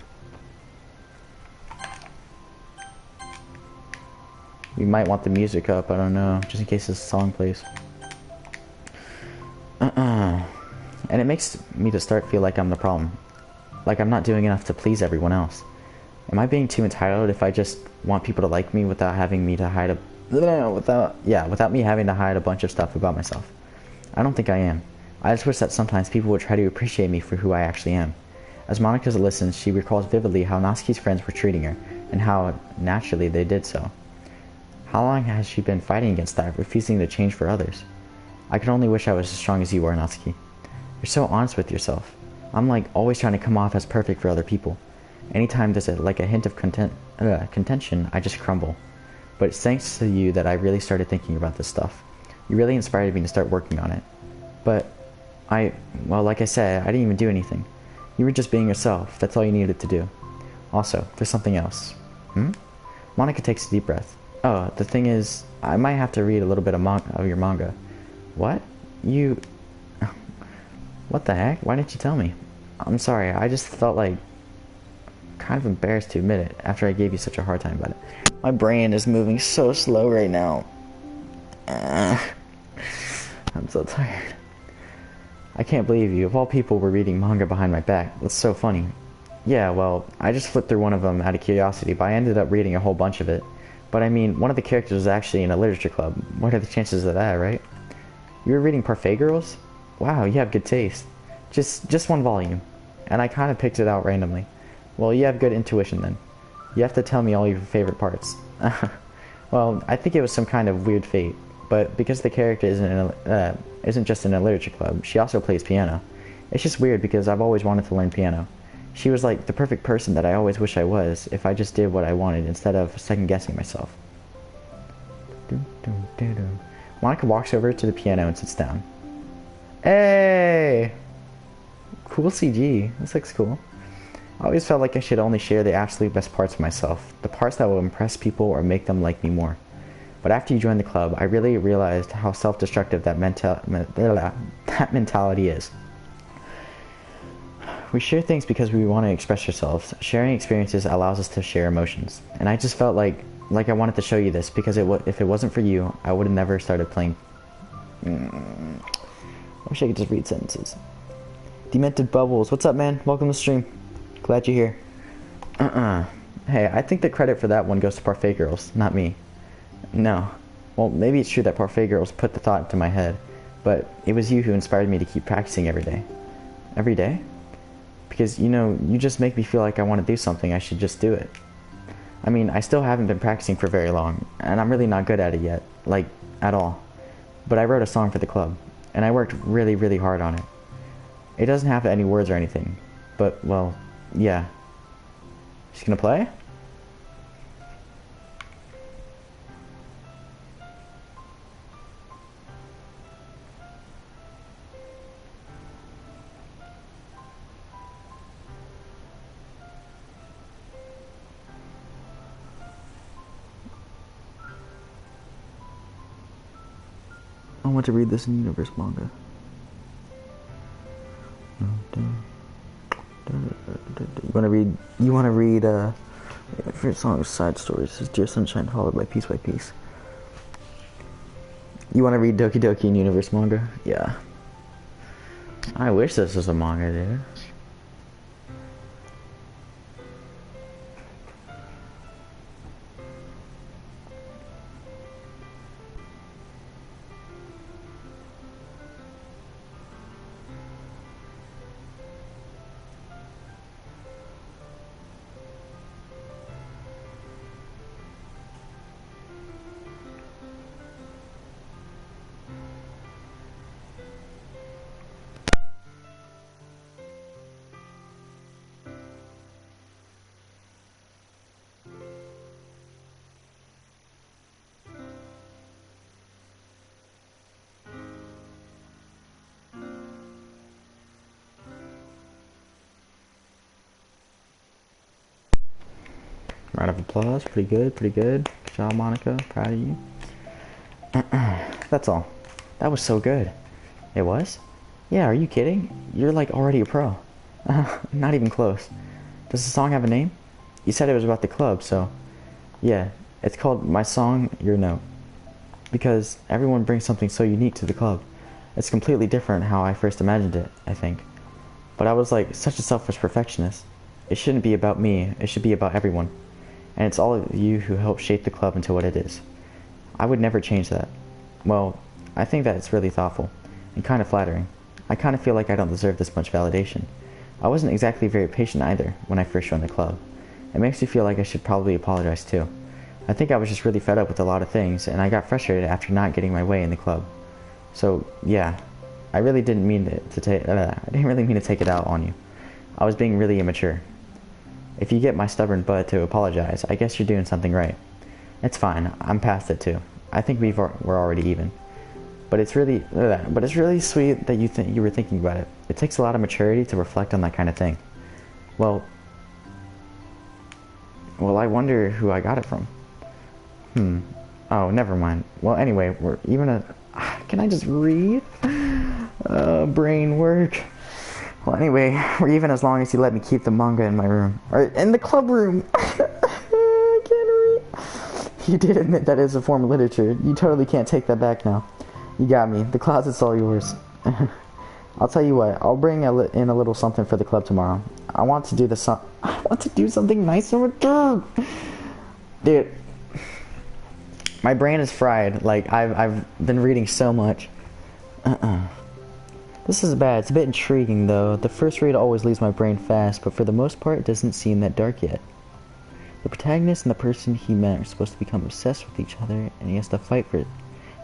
We might want the music up, I don't know, just in case this song plays. And it makes me to start feel like I'm the problem. Like I'm not doing enough to please everyone else. Am I being too entitled if I just want people to like me without having me to hide without me having to hide a bunch of stuff about myself? I don't think I am. I just wish that sometimes people would try to appreciate me for who I actually am. As Monica listens, she recalls vividly how Natsuki's friends were treating her, and how naturally they did so. How long has she been fighting against that, refusing to change for others? I could only wish I was as strong as you are, Natsuki. You're so honest with yourself. I'm always trying to come off as perfect for other people. Anytime there's a hint of contention, I just crumble. But it's thanks to you that I really started thinking about this stuff. You really inspired me to start working on it. But well, like I said, I didn't even do anything. You were just being yourself. That's all you needed to do. Also, there's something else. Monica takes a deep breath. Oh, the thing is, I might have to read a little bit of your manga. What? You... What the heck? Why didn't you tell me? I'm sorry, I just felt kind of embarrassed to admit it after I gave you such a hard time about it. My brain is moving so slow right now. I'm so tired. I can't believe you. Of all people, were reading manga behind my back. That's so funny. Yeah, well, I just flipped through one of them out of curiosity, but I ended up reading a whole bunch of it. But I mean, one of the characters was actually in a literature club. What are the chances of that, right? You were reading Parfait Girls? Wow, you have good taste. Just one volume. And I kind of picked it out randomly. Well, you have good intuition then. You have to tell me all your favorite parts. Well, I think it was some kind of weird fate. But because the character isn't just in a literature club, she also plays piano. It's just weird because I've always wanted to learn piano. She was the perfect person that I always wish I was if I just did what I wanted instead of second-guessing myself. Monica walks over to the piano and sits down. Hey! Cool CG. This looks cool. I always felt like I should only share the absolute best parts of myself, the parts that will impress people or make them like me more. But after you joined the club, I really realized how self-destructive that mentality is. We share things because we want to express ourselves. Sharing experiences allows us to share emotions. And I just felt like I wanted to show you this because if it wasn't for you, I would have never started playing. I wish I could just read sentences. Demented Bubbles, what's up, man? Welcome to the stream. Glad you're here. Hey, I think the credit for that one goes to Parfait Girls, not me. No. Well, maybe it's true that Parfait Girls put the thought into my head, but it was you who inspired me to keep practicing every day. Every day? because, you know, you just make me feel like I want to do something. I should just do it. I mean, I still haven't been practicing for very long, and I'm really not good at it yet, like, at all. But I wrote a song for the club, and I worked really, really hard on it. It doesn't have any words or anything, but, well, yeah. She's gonna play? I want to read this in universe manga. You wanna read my favorite song of side stories is Dear Sunshine followed by Piece by Piece. You wanna read Doki Doki in universe manga? Yeah. I wish this was a manga, dude. Round of applause. Pretty good, pretty good. Good job, Monica. Proud of you. That's all. That was so good. It was? Yeah, are you kidding? You're like already a pro. Not even close. Does the song have a name? You said it was about the club, so... Yeah, it's called My Song, Your Note. Because everyone brings something so unique to the club. It's completely different how I first imagined it, I think. But I was like such a selfish perfectionist. It shouldn't be about me, it should be about everyone. And it's all of you who helped shape the club into what it is. I would never change that. Well, I think that it's really thoughtful, and kind of flattering. I kind of feel like I don't deserve this much validation. I wasn't exactly very patient either when I first joined the club. It makes me feel like I should probably apologize too. I think I was just really fed up with a lot of things, and I got frustrated after not getting my way in the club. So, yeah, I really didn't mean to take it out on you. I was being really immature. If you get my stubborn butt to apologize, I guess you're doing something right. It's fine. I'm past it too. I think we're already even. But it's really sweet that you were thinking about it. It takes a lot of maturity to reflect on that kind of thing. Well, I wonder who I got it from. Oh, never mind. Well, anyway, can I just read? Brain work. Well, anyway, we're even as long as you let me keep the manga in my room. Or in the club room! I can't read. You did admit that is a form of literature. You totally can't take that back now. You got me. The closet's all yours. I'll tell you what, I'll bring in a little something for the club tomorrow. I want to do something nice and return. Dude. My brain is fried. Like, I've been reading so much. This is bad. It's a bit intriguing, though. The first read always leaves my brain fast, but for the most part, it doesn't seem that dark yet. The protagonist and the person he met are supposed to become obsessed with each other, and he has to fight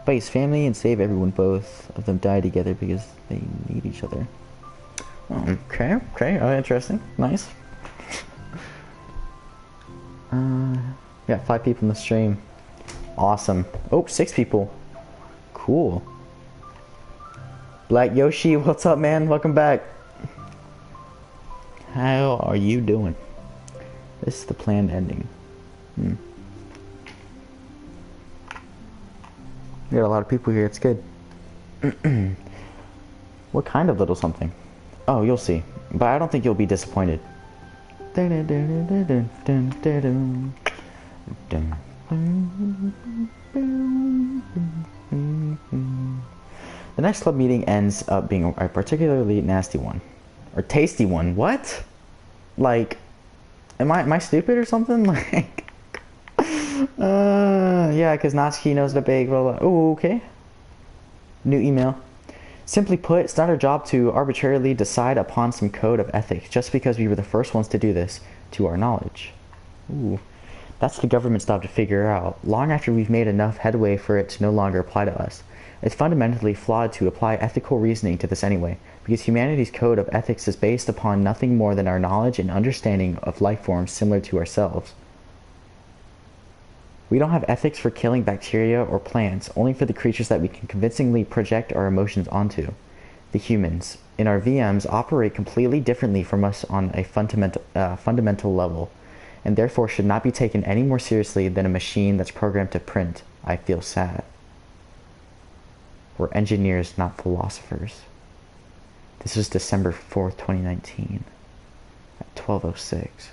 his family and save everyone. Both of them die together because they need each other. Okay. Interesting. Nice. Yeah, 5 people in the stream. Awesome. Oh, 6 people. Cool. Black Yoshi, what's up, man? Welcome back. How are you doing? This is the planned ending. We got a lot of people here. It's good. What kind of little something? Oh, you'll see. But I don't think you'll be disappointed. The next club meeting ends up being a particularly nasty one. Or tasty one. What? Like, am I stupid or something? Like, yeah, because Natsuki knows the big. Oh, okay. New email. Simply put, it's not our job to arbitrarily decide upon some code of ethics just because we were the first ones to do this, to our knowledge. Ooh. That's the government's job to figure out, long after we've made enough headway for it to no longer apply to us. It's fundamentally flawed to apply ethical reasoning to this anyway, because humanity's code of ethics is based upon nothing more than our knowledge and understanding of life forms similar to ourselves. We don't have ethics for killing bacteria or plants, only for the creatures that we can convincingly project our emotions onto. The humans, in our VMs, operate completely differently from us on a fundamental level, and therefore should not be taken any more seriously than a machine that's programmed to print. I feel sad. We're engineers, not philosophers. This was December 4th, 2019, at 12:06.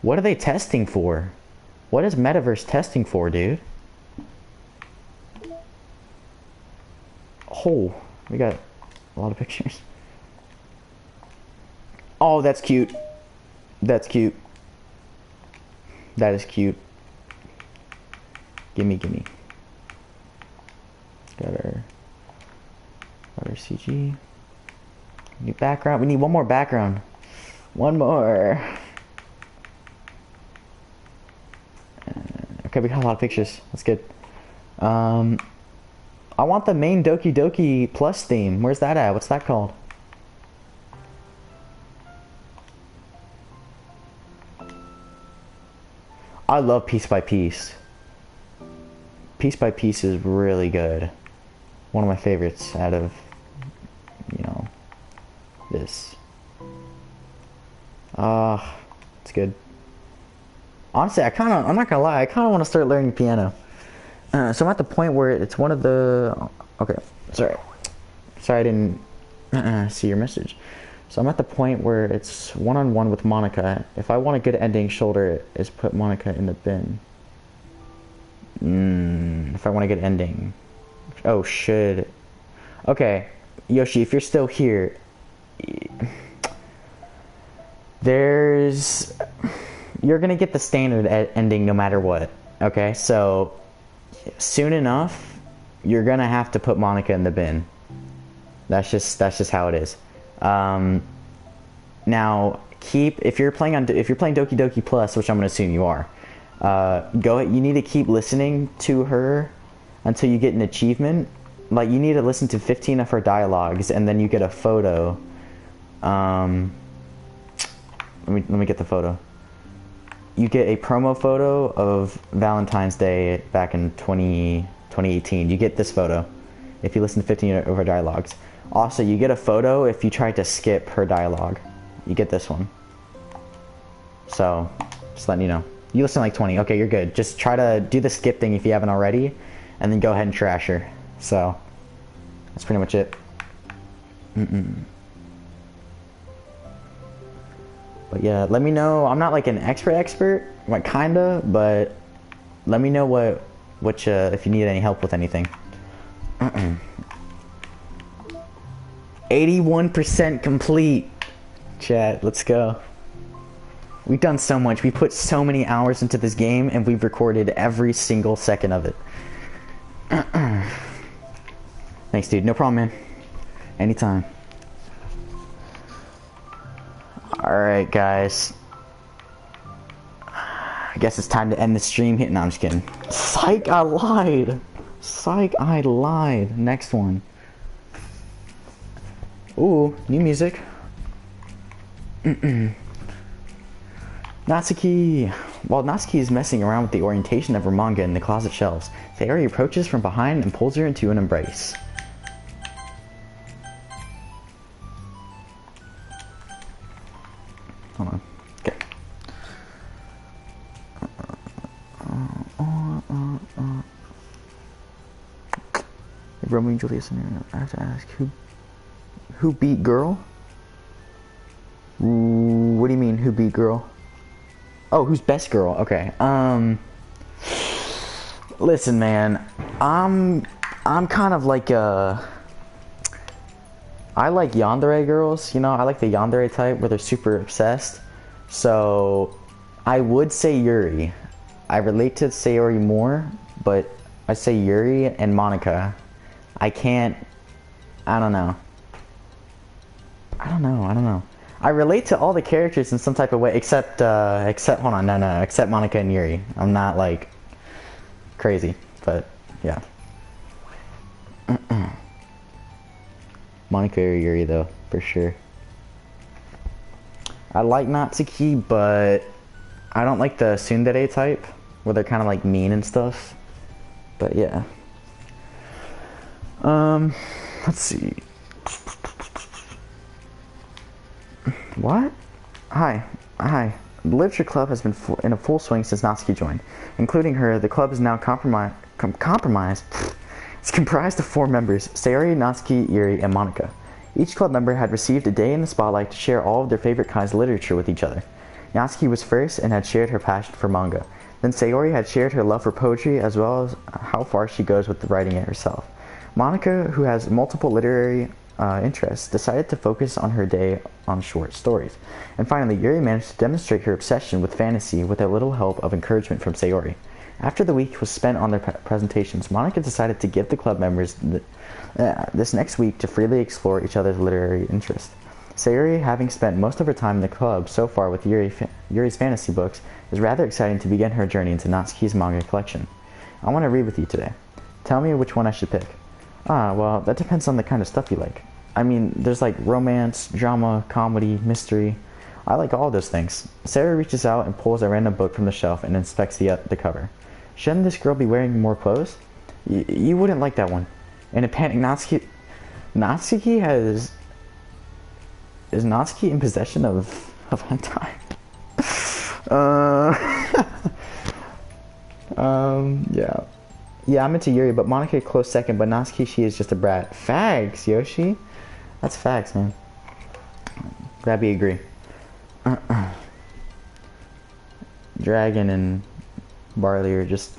What are they testing for? What is Metaverse testing for, dude? Oh, we got a lot of pictures. Oh, that's cute. That's cute. That is cute. Gimme, gimme. Got our CG. We need background. We need one more background. One more. Okay, we got a lot of pictures. That's good. I want the main Doki Doki Plus theme. Where's that at? What's that called? I love Piece by Piece. Piece by Piece is really good. One of my favorites out of, you know, this. It's good. Honestly, I'm not gonna lie, I kinda wanna start learning piano. So I'm at the point where it's one of the, okay, sorry I didn't see your message. So I'm at the point where it's one-on-one with Monica. If I want a good ending, shoulder is put Monica in the bin. If I want a good ending. Oh, should. Okay, Yoshi, if you're still here, you're gonna get the standard ending no matter what. Okay, so soon enough, you're gonna have to put Monica in the bin. That's just how it is. Now, if you're playing Doki Doki Plus, which I'm gonna assume you are, you need to keep listening to her until you get an achievement. Like, you need to listen to 15 of her dialogues, and then you get a photo. Let me get the photo. You get a promo photo of Valentine's Day back in 2018. You get this photo if you listen to 15 of her dialogues. Also, you get a photo if you try to skip her dialogue. You get this one. So, just letting you know. You listen to like 20. Okay, you're good. Just try to do the skip thing if you haven't already, and then go ahead and trash her. So, that's pretty much it. But yeah, let me know. I'm not like an expert, like kinda, but let me know if you need any help with anything. 81% complete. Chat, let's go. We've done so much. We put so many hours into this game, and we've recorded every single second of it. Thanks, dude. No problem, man. Anytime. Alright, guys. I guess it's time to end the stream here. No, I'm just kidding. Psych, I lied. Psych, I lied. Next one. Ooh, new music. Natsuki. While Natsuki is messing around with the orientation of her manga in the closet shelves, Sayori approaches from behind and pulls her into an embrace. Hold on. Okay. Romeo and Juliet scenario. I have to ask who beat girl? What do you mean who beat girl? Oh, who's best girl? Okay. Listen, man. I'm kind of like I like yandere girls, you know. I like the yandere type where they're super obsessed. So I would say Yuri. I relate to Sayori more, but I say Yuri and Monica. I can't. I don't know. I don't know. I relate to all the characters in some type of way, except hold on, no, except Monica and Yuri. I'm not like crazy, but yeah. Monica or Yuri though, for sure. I like Natsuki, but I don't like the tsundere type, where they're kind of like mean and stuff. But yeah. Let's see. What? Hi. The Literature Club has been in a full swing since Natsuki joined. Including her, the club is now compromised. It's comprised of 4 members, Sayori, Natsuki, Yuri, and Monica. Each club member had received a day in the spotlight to share all of their favorite kinds of literature with each other. Natsuki was first and had shared her passion for manga. Then Sayori had shared her love for poetry as well as how far she goes with writing it herself. Monica, who has multiple literary interests, decided to focus on her day on short stories. And finally, Yuri managed to demonstrate her obsession with fantasy with a little help of encouragement from Sayori. After the week was spent on their presentations, Monica decided to give the club members this next week to freely explore each other's literary interests. Sayori, having spent most of her time in the club so far with Yuri's fantasy books, is rather excited to begin her journey into Natsuki's manga collection. I want to read with you today. Tell me which one I should pick. Well, that depends on the kind of stuff you like. I mean, there's like romance, drama, comedy, mystery. I like all those things. Sarah reaches out and pulls a random book from the shelf and inspects the cover. Shouldn't this girl be wearing more clothes? You wouldn't like that one. In a panic, Natsuki has... Is Natsuki in possession of hentai? Yeah. Yeah, I'm into Yuri, but Monica a close second, but Natsuki, she is just a brat. Fags, Yoshi. That's facts, man. Glad we agree. Dragon and Barley are just,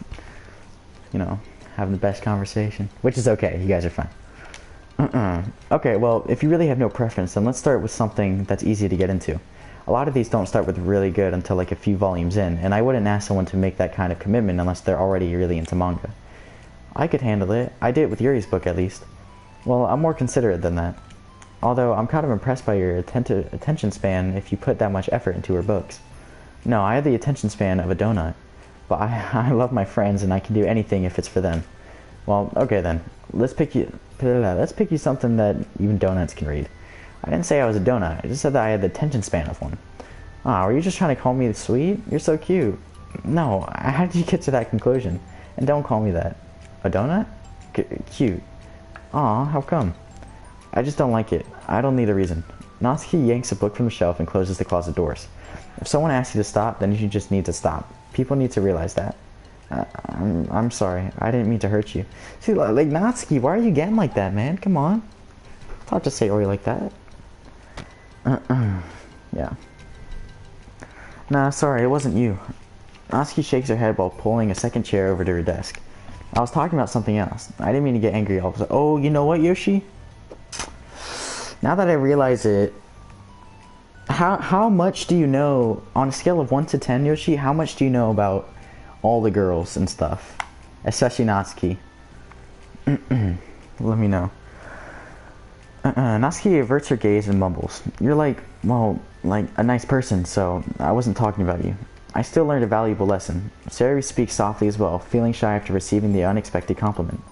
you know, having the best conversation. Which is okay, you guys are fine. Okay, well, if you really have no preference, then let's start with something that's easy to get into. A lot of these don't start with really good until like a few volumes in, and I wouldn't ask someone to make that kind of commitment unless they're already really into manga. I could handle it. I did with Yuri's book, at least. Well, I'm more considerate than that. Although, I'm kind of impressed by your attention span if you put that much effort into her books. No, I have the attention span of a donut. But I love my friends and I can do anything if it's for them. Well, okay then. Let's pick you something that even donuts can read. I didn't say I was a donut. I just said that I had the attention span of one. Aw, were you just trying to call me sweet? You're so cute. No, how did you get to that conclusion? And don't call me that. A donut? Cute. Aw, how come? I just don't like it. I don't need a reason. Natsuki yanks a book from the shelf and closes the closet doors. If someone asks you to stop, then you just need to stop. People need to realize that. I'm sorry. I didn't mean to hurt you. See, like, Natsuki, why are you getting like that, man? Come on. Talk to Sayori like that. Yeah. Nah, sorry, it wasn't you. Natsuki shakes her head while pulling a second chair over to her desk. I was talking about something else. I didn't mean to get angry all of a sudden. Oh, you know what, Yoshi? Now that I realize it, how much do you know, on a scale of 1 to 10, Yoshi, how much do you know about all the girls and stuff? Especially Natsuki. Let me know. Natsuki averts her gaze and mumbles. You're like, well, like a nice person, so I wasn't talking about you. I still learned a valuable lesson. Sayori speaks softly as well, feeling shy after receiving the unexpected compliment.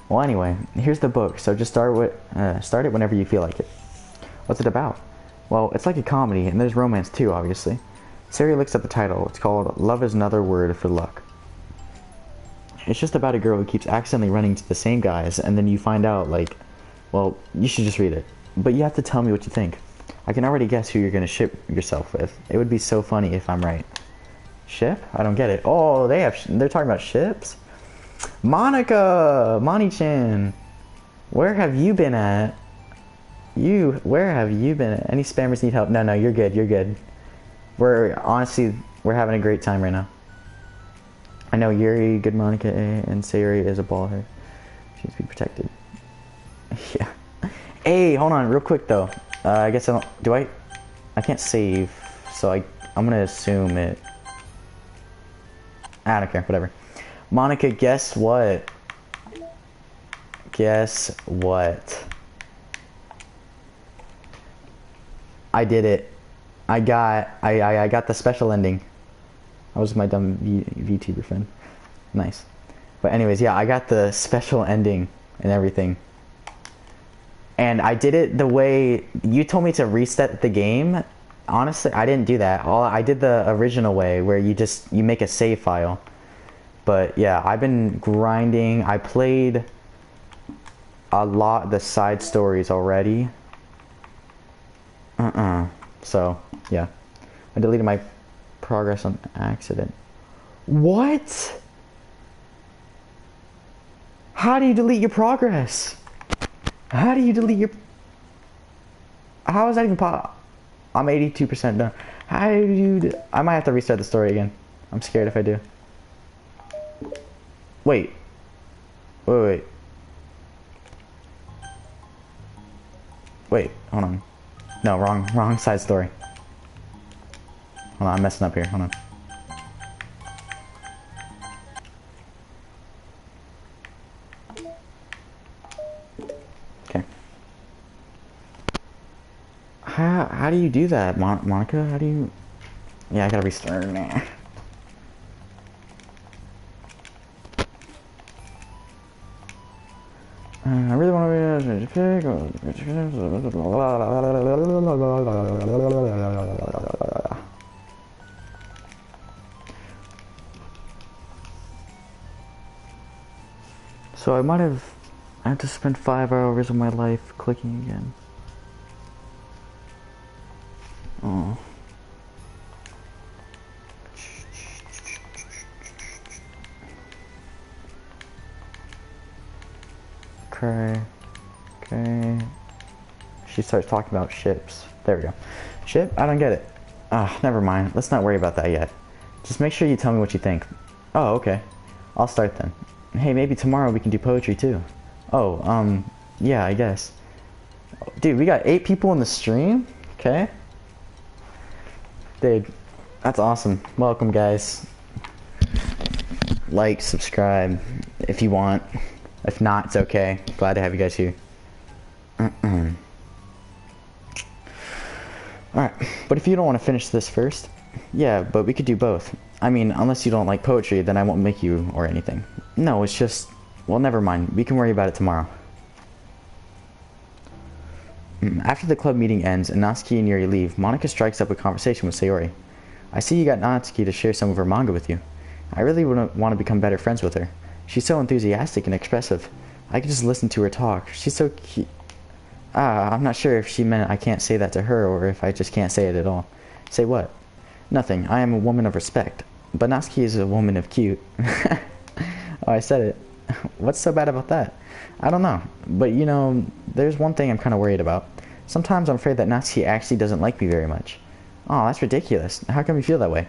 Well, anyway, here's the book, so just start it whenever you feel like it. What's it about? Well, it's like a comedy, and there's romance too, obviously. Sayori looks at the title. It's called Love is Another Word for Luck. It's just about a girl who keeps accidentally running to the same guys, and then you find out, like, well, you should just read it. But you have to tell me what you think. I can already guess who you're going to ship yourself with. It would be so funny if I'm right. Ship? I don't get it. Oh, they're talking about ships? Monica! Mani-chan! Where have you been at? Where have you been at? Any spammers need help? No, you're good, you're good. Honestly, we're having a great time right now. I know Yuri, good Monica, and Sayori is a ballhead. She needs to be protected. Yeah. Hey, hold on, real quick though. I guess I don't, I can't save, so I'm gonna assume it. I don't care, whatever. Monica, guess what? Guess what? I did it. I got the special ending. I was my dumb VTuber friend. Nice. But anyways, yeah, I got the special ending and everything. And I did it the way you told me to reset the game. Honestly, I didn't do that. I did the original way where you make a save file. But yeah, I've been grinding. I played a lot of the side stories already. So, yeah. I deleted my progress on accident. What? How do you delete your progress? How do you delete your... How is that even possible? I'm 82% done. How do you... I might have to restart the story again. I'm scared if I do. Wait. Wait. Wait, hold on. No, wrong side story. Hold on, I'm messing up here. Hold on. Okay. How do you do that, Monica? How do you... Yeah, I gotta restart now. I really want to pick. So I had to spend 5 hours of my life clicking again. Oh. Okay. She starts talking about ships. There we go. Ship? I don't get it. Ah, never mind. Let's not worry about that yet. Just make sure you tell me what you think. Oh, okay. I'll start then. Hey, maybe tomorrow we can do poetry too. Oh, yeah, I guess. Dude, we got 8 people in the stream? Okay. Dude, that's awesome. Welcome, guys. Like, subscribe if you want. If not, it's okay. Glad to have you guys here. Alright, but if you don't want to finish this first, yeah, but we could do both. I mean, unless you don't like poetry, then I won't make you or anything. No, it's just... Well, never mind. We can worry about it tomorrow. After the club meeting ends and Natsuki and Yuri leave, Monica strikes up a conversation with Sayori. I see you got Natsuki to share some of her manga with you. I really want to become better friends with her. She's so enthusiastic and expressive. I could just listen to her talk. She's so cute. I'm not sure if she meant I can't say that to her or if I just can't say it at all. Say what? Nothing. I am a woman of respect. But Natsuki is a woman of cute. Oh, I said it. What's so bad about that? I don't know. But you know, there's one thing I'm kind of worried about. Sometimes I'm afraid that Natsuki actually doesn't like me very much. Oh, that's ridiculous. How come you feel that way?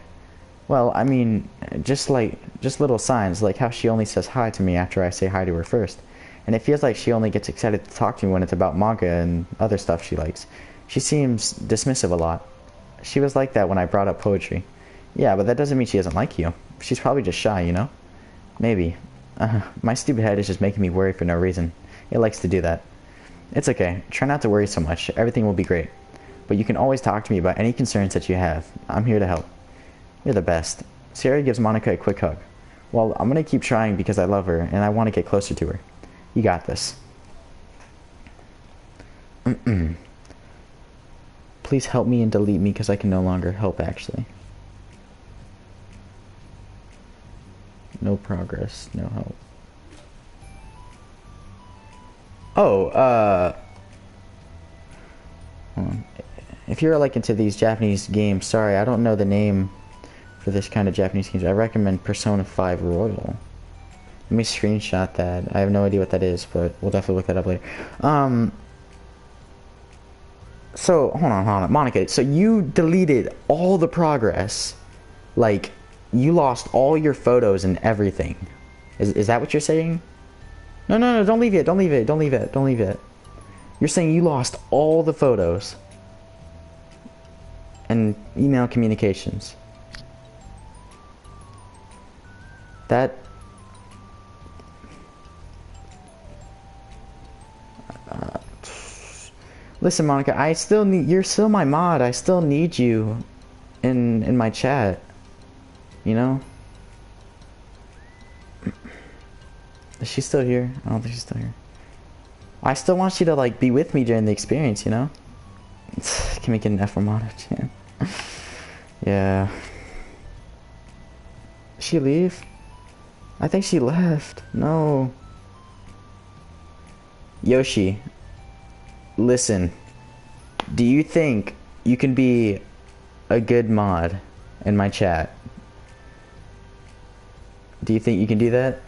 Well, I mean, just little signs, like how she only says hi to me after I say hi to her first. And it feels like she only gets excited to talk to me when it's about manga and other stuff she likes. She seems dismissive a lot. She was like that when I brought up poetry. Yeah, but that doesn't mean she doesn't like you. She's probably just shy, you know? Maybe. My stupid head is just making me worry for no reason. It likes to do that. It's okay. Try not to worry so much. Everything will be great. But you can always talk to me about any concerns that you have. I'm here to help. You're the best. Sayori gives Monica a quick hug. Well, I'm going to keep trying because I love her and I want to get closer to her. You got this. Please help me and delete me because I can no longer help, actually. No progress, no help. Oh, hold on. If you're like into these Japanese games, sorry, I don't know the name for this kind of Japanese games. I recommend Persona 5 Royal. Let me screenshot that. I have no idea what that is, but we'll definitely look that up later. So, hold on. Monica, so you deleted all the progress. Like, you lost all your photos and everything. Is that what you're saying? No, don't leave it. You're saying you lost all the photos. And email communications. Listen, Monica, I still need, you're still my mod. I still need you in my chat. You know? Is she still here? I don't think she's still here. I still want you to like be with me during the experience, you know? Can we get an F mod chat? Yeah. Did she leave? I think she left. No. Yoshi, listen. Do you think you can be a good mod in my chat? Do you think you can do that?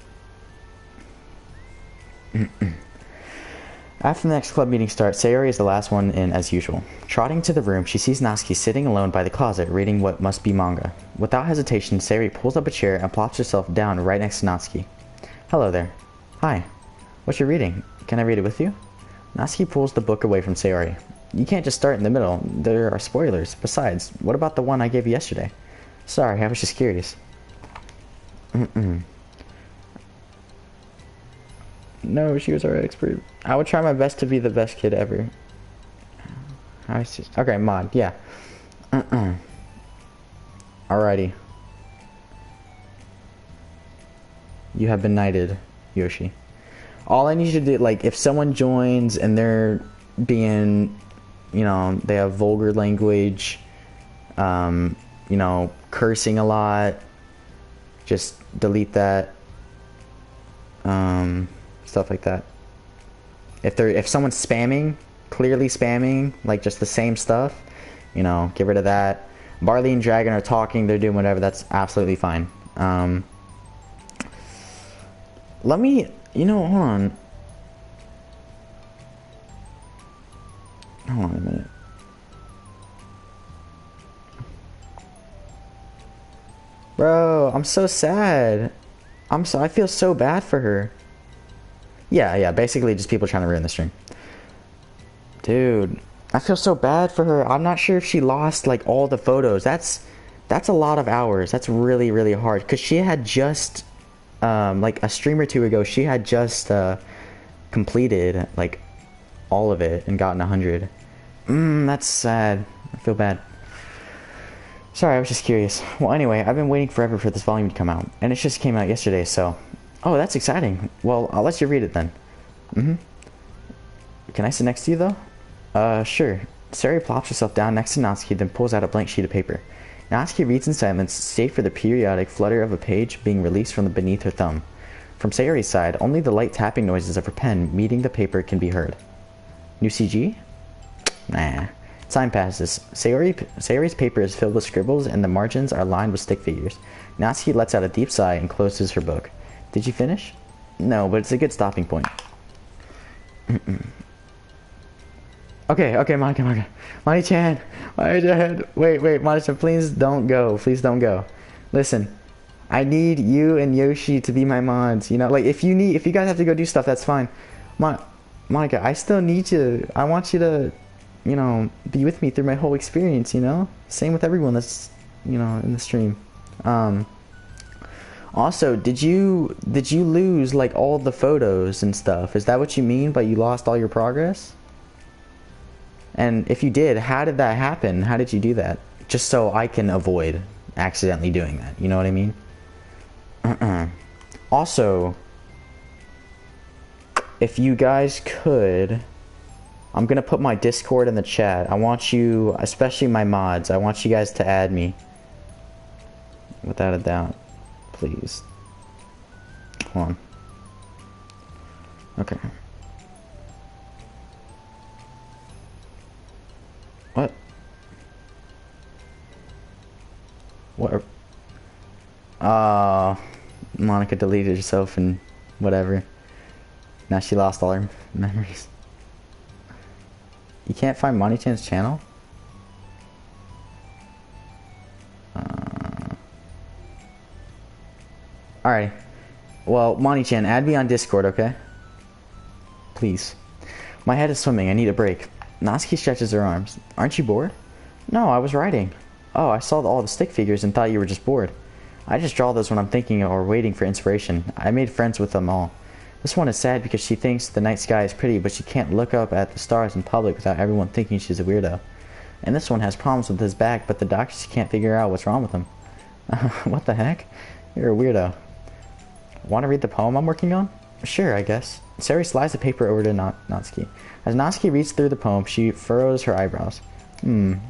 After the next club meeting starts, Sayori is the last one in as usual. Trotting to the room, she sees Natsuki sitting alone by the closet, reading what must be manga. Without hesitation, Sayori pulls up a chair and plops herself down right next to Natsuki. Hello there. Hi. What you reading? Can I read it with you? Natsuki pulls the book away from Sayori. You can't just start in the middle. There are spoilers. Besides, what about the one I gave you yesterday? Sorry, I was just curious. No, she was our expert. I would try my best to be the best kid ever. Okay, mod, yeah. Alrighty. You have been knighted, Yoshi. All I need you to do, like, if someone joins and they're being, you know, they have vulgar language, you know, cursing a lot, just delete that. Stuff like that. If someone's spamming, clearly spamming, like just the same stuff, you know, get rid of that. Barley and Dragon are talking, they're doing whatever, that's absolutely fine. Let me, you know, hold on. Hold on a minute. Bro, I'm so sad. I feel so bad for her. Yeah, basically just people trying to ruin the stream. Dude, I feel so bad for her. I'm not sure if she lost like all the photos. That's a lot of hours. That's really, really hard. Cause she had just like a stream or two ago, she had just completed like all of it and gotten 100. That's sad. I feel bad. Sorry, I was just curious. Well, anyway, I've been waiting forever for this volume to come out, and it just came out yesterday, so... Oh, that's exciting. Well, I'll let you read it then. Can I sit next to you, though? Sure. Sayori plops herself down next to Natsuki, then pulls out a blank sheet of paper. Natsuki reads in silence, save for the periodic flutter of a page being released from beneath her thumb. From Sayori's side, only the light tapping noises of her pen meeting the paper can be heard. New CG? Nah. Time passes. Sayori's paper is filled with scribbles, and the margins are lined with stick figures. Natsuki lets out a deep sigh and closes her book. Did you finish? No, but it's a good stopping point. Okay, Monica. Mani-chan. Wait, Mani-chan, please don't go. Please don't go. Listen, I need you and Yoshi to be my mods. You know, like, if you guys have to go do stuff, that's fine. Monica, I still need you. I want you to, you know, be with me through my whole experience, you know? Same with everyone that's, you know, in the stream. Also, did you lose, like, all the photos and stuff? Is that what you mean by you lost all your progress? And if you did, how did that happen? How did you do that? Just so I can avoid accidentally doing that. You know what I mean? Also, if you guys could... I'm gonna put my Discord in the chat. I want you, especially my mods, I want you guys to add me. Without a doubt. Please. Hold on. Okay. What? What? Monica deleted herself and whatever. Now she lost all her memories. You can't find Mani-chan's channel? Alright. Well, Mani-chan, add me on Discord, okay? Please. My head is swimming. I need a break. Natsuki stretches her arms. Aren't you bored? No, I was writing. Oh, I saw all the stick figures and thought you were just bored. I just draw those when I'm thinking or waiting for inspiration. I made friends with them all. This one is sad because she thinks the night sky is pretty, but she can't look up at the stars in public without everyone thinking she's a weirdo. And this one has problems with his back, but the doctors can't figure out what's wrong with him. What the heck? You're a weirdo. Want to read the poem I'm working on? Sure, I guess. Sayori slides the paper over to Natsuki. As Natsuki reads through the poem, she furrows her eyebrows.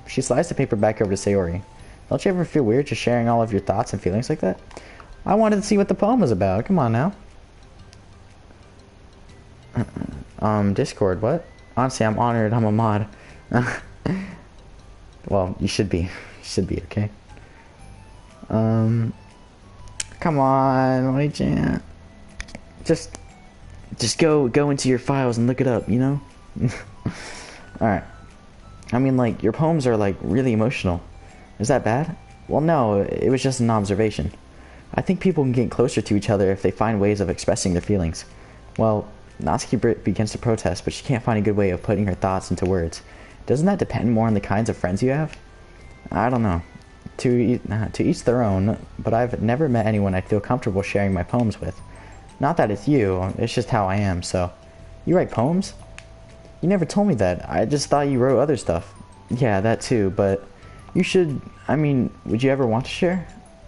She slides the paper back over to Sayori. Don't you ever feel weird just sharing all of your thoughts and feelings like that? I wanted to see what the poem was about. Come on now. Discord, what? Honestly, I'm honored. I'm a mod. Well, you should be. You should be, okay? Come on, Money-chan. Just go into your files and look it up, you know? Alright. I mean, like, your poems are, like, really emotional. Is that bad? Well, no, it was just an observation. I think people can get closer to each other if they find ways of expressing their feelings. Well, Natsuki begins to protest, but she can't find a good way of putting her thoughts into words. Doesn't that depend more on the kinds of friends you have? I don't know. To each their own, but I've never met anyone I'd feel comfortable sharing my poems with. Not that it's you, it's just how I am, so... You write poems? You never told me that. I just thought you wrote other stuff. Yeah, that too, but... You should... I mean, would you ever want to share?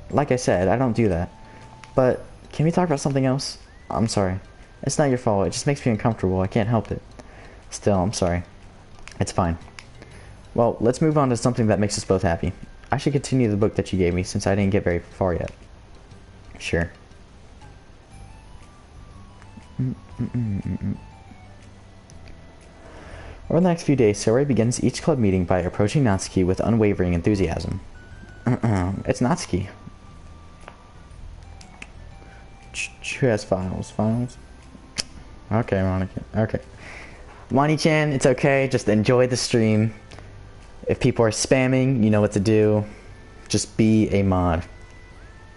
Like I said, I don't do that. But, can we talk about something else? I'm sorry. It's not your fault, it just makes me uncomfortable, I can't help it. Still, I'm sorry. It's fine. Well, let's move on to something that makes us both happy. I should continue the book that you gave me since I didn't get very far yet. Sure. Over the next few days, Sayori begins each club meeting by approaching Natsuki with unwavering enthusiasm. It's Natsuki. Who has files? Files? Okay, Monica. Okay. Moni-chan, it's okay. Just enjoy the stream. If people are spamming, you know what to do. Just be a mod.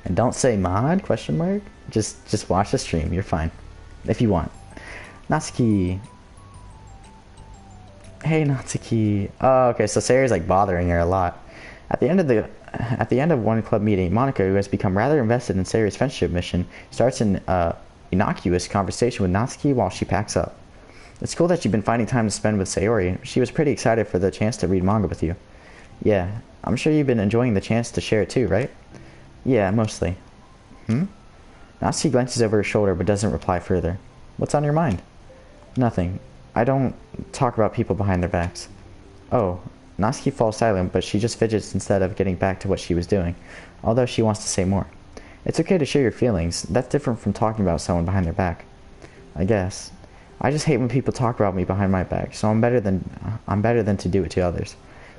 And don't say mod, question mark. Just watch the stream. You're fine. If you want. Natsuki. Hey, Natsuki. Oh, okay, so Sayori's like bothering her a lot. At the end of one club meeting, Monica, who has become rather invested in Sayori's friendship mission, starts an innocuous conversation with Natsuki while she packs up. It's cool that you've been finding time to spend with Sayori. She was pretty excited for the chance to read manga with you. Yeah, I'm sure you've been enjoying the chance to share it too, right? Yeah, mostly. Natsuki glances over her shoulder but doesn't reply further. What's on your mind? Nothing. I don't talk about people behind their backs. Oh, Natsuki falls silent, but she just fidgets instead of getting back to what she was doing, although she wants to say more. It's okay to share your feelings. That's different from talking about someone behind their back. I guess. I just hate when people talk about me behind my back, so I'm better than to do it to others.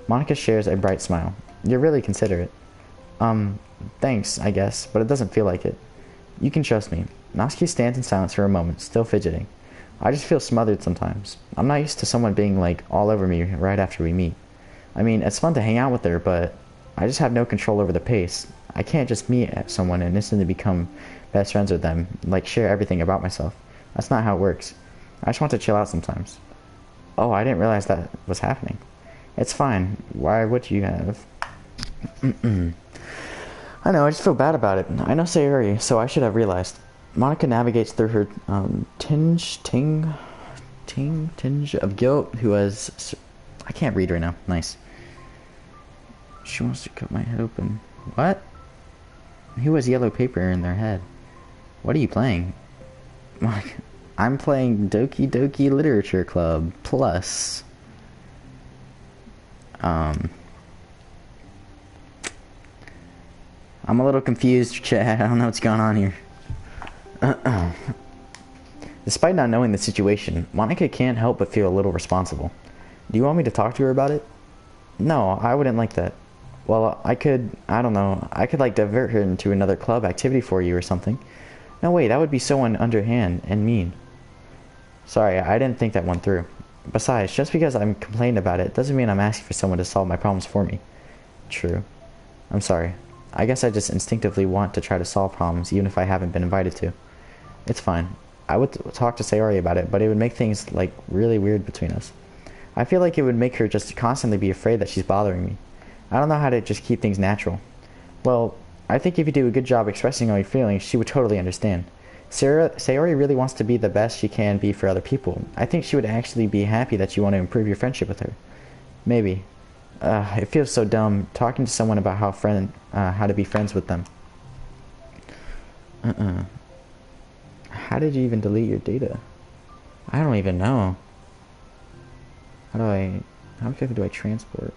Monica shares a bright smile. You're really considerate. Thanks, I guess, but it doesn't feel like it. You can trust me. Natsuki stands in silence for a moment, still fidgeting. I just feel smothered sometimes. I'm not used to someone being, like, all over me right after we meet. I mean, it's fun to hang out with her, but I just have no control over the pace. I can't just meet someone and instantly become best friends with them, like share everything about myself. That's not how it works. I just want to chill out sometimes. Oh, I didn't realize that was happening. It's fine. Why would you have? I know, I just feel bad about it. I know Sayori, so I should have realized. Monica navigates through her tinge of guilt, who has... I can't read right now. Nice. She wants to cut my head open. What? Who has yellow paper in their head? What are you playing? I'm playing Doki Doki Literature Club Plus. I'm a little confused, chat. I don't know what's going on here. Despite not knowing the situation, Monica can't help but feel a little responsible. Do you want me to talk to her about it? No, I wouldn't like that. Well, I could like divert her into another club activity for you or something. No, wait, that would be so underhand and mean. Sorry, I didn't think that one through. Besides, just because I'm complaining about it doesn't mean I'm asking for someone to solve my problems for me. True. I'm sorry. I guess I just instinctively want to try to solve problems even if I haven't been invited to. It's fine. I would talk to Sayori about it, but it would make things, like, really weird between us. I feel like it would make her just constantly be afraid that she's bothering me. I don't know how to just keep things natural. Well, I think if you do a good job expressing all your feelings, she would totally understand. Sayori really wants to be the best she can be for other people. I think she would actually be happy that you want to improve your friendship with her. Maybe. It feels so dumb talking to someone about how to be friends with them. How did you even delete your data? I don't even know. How exactly do I transport?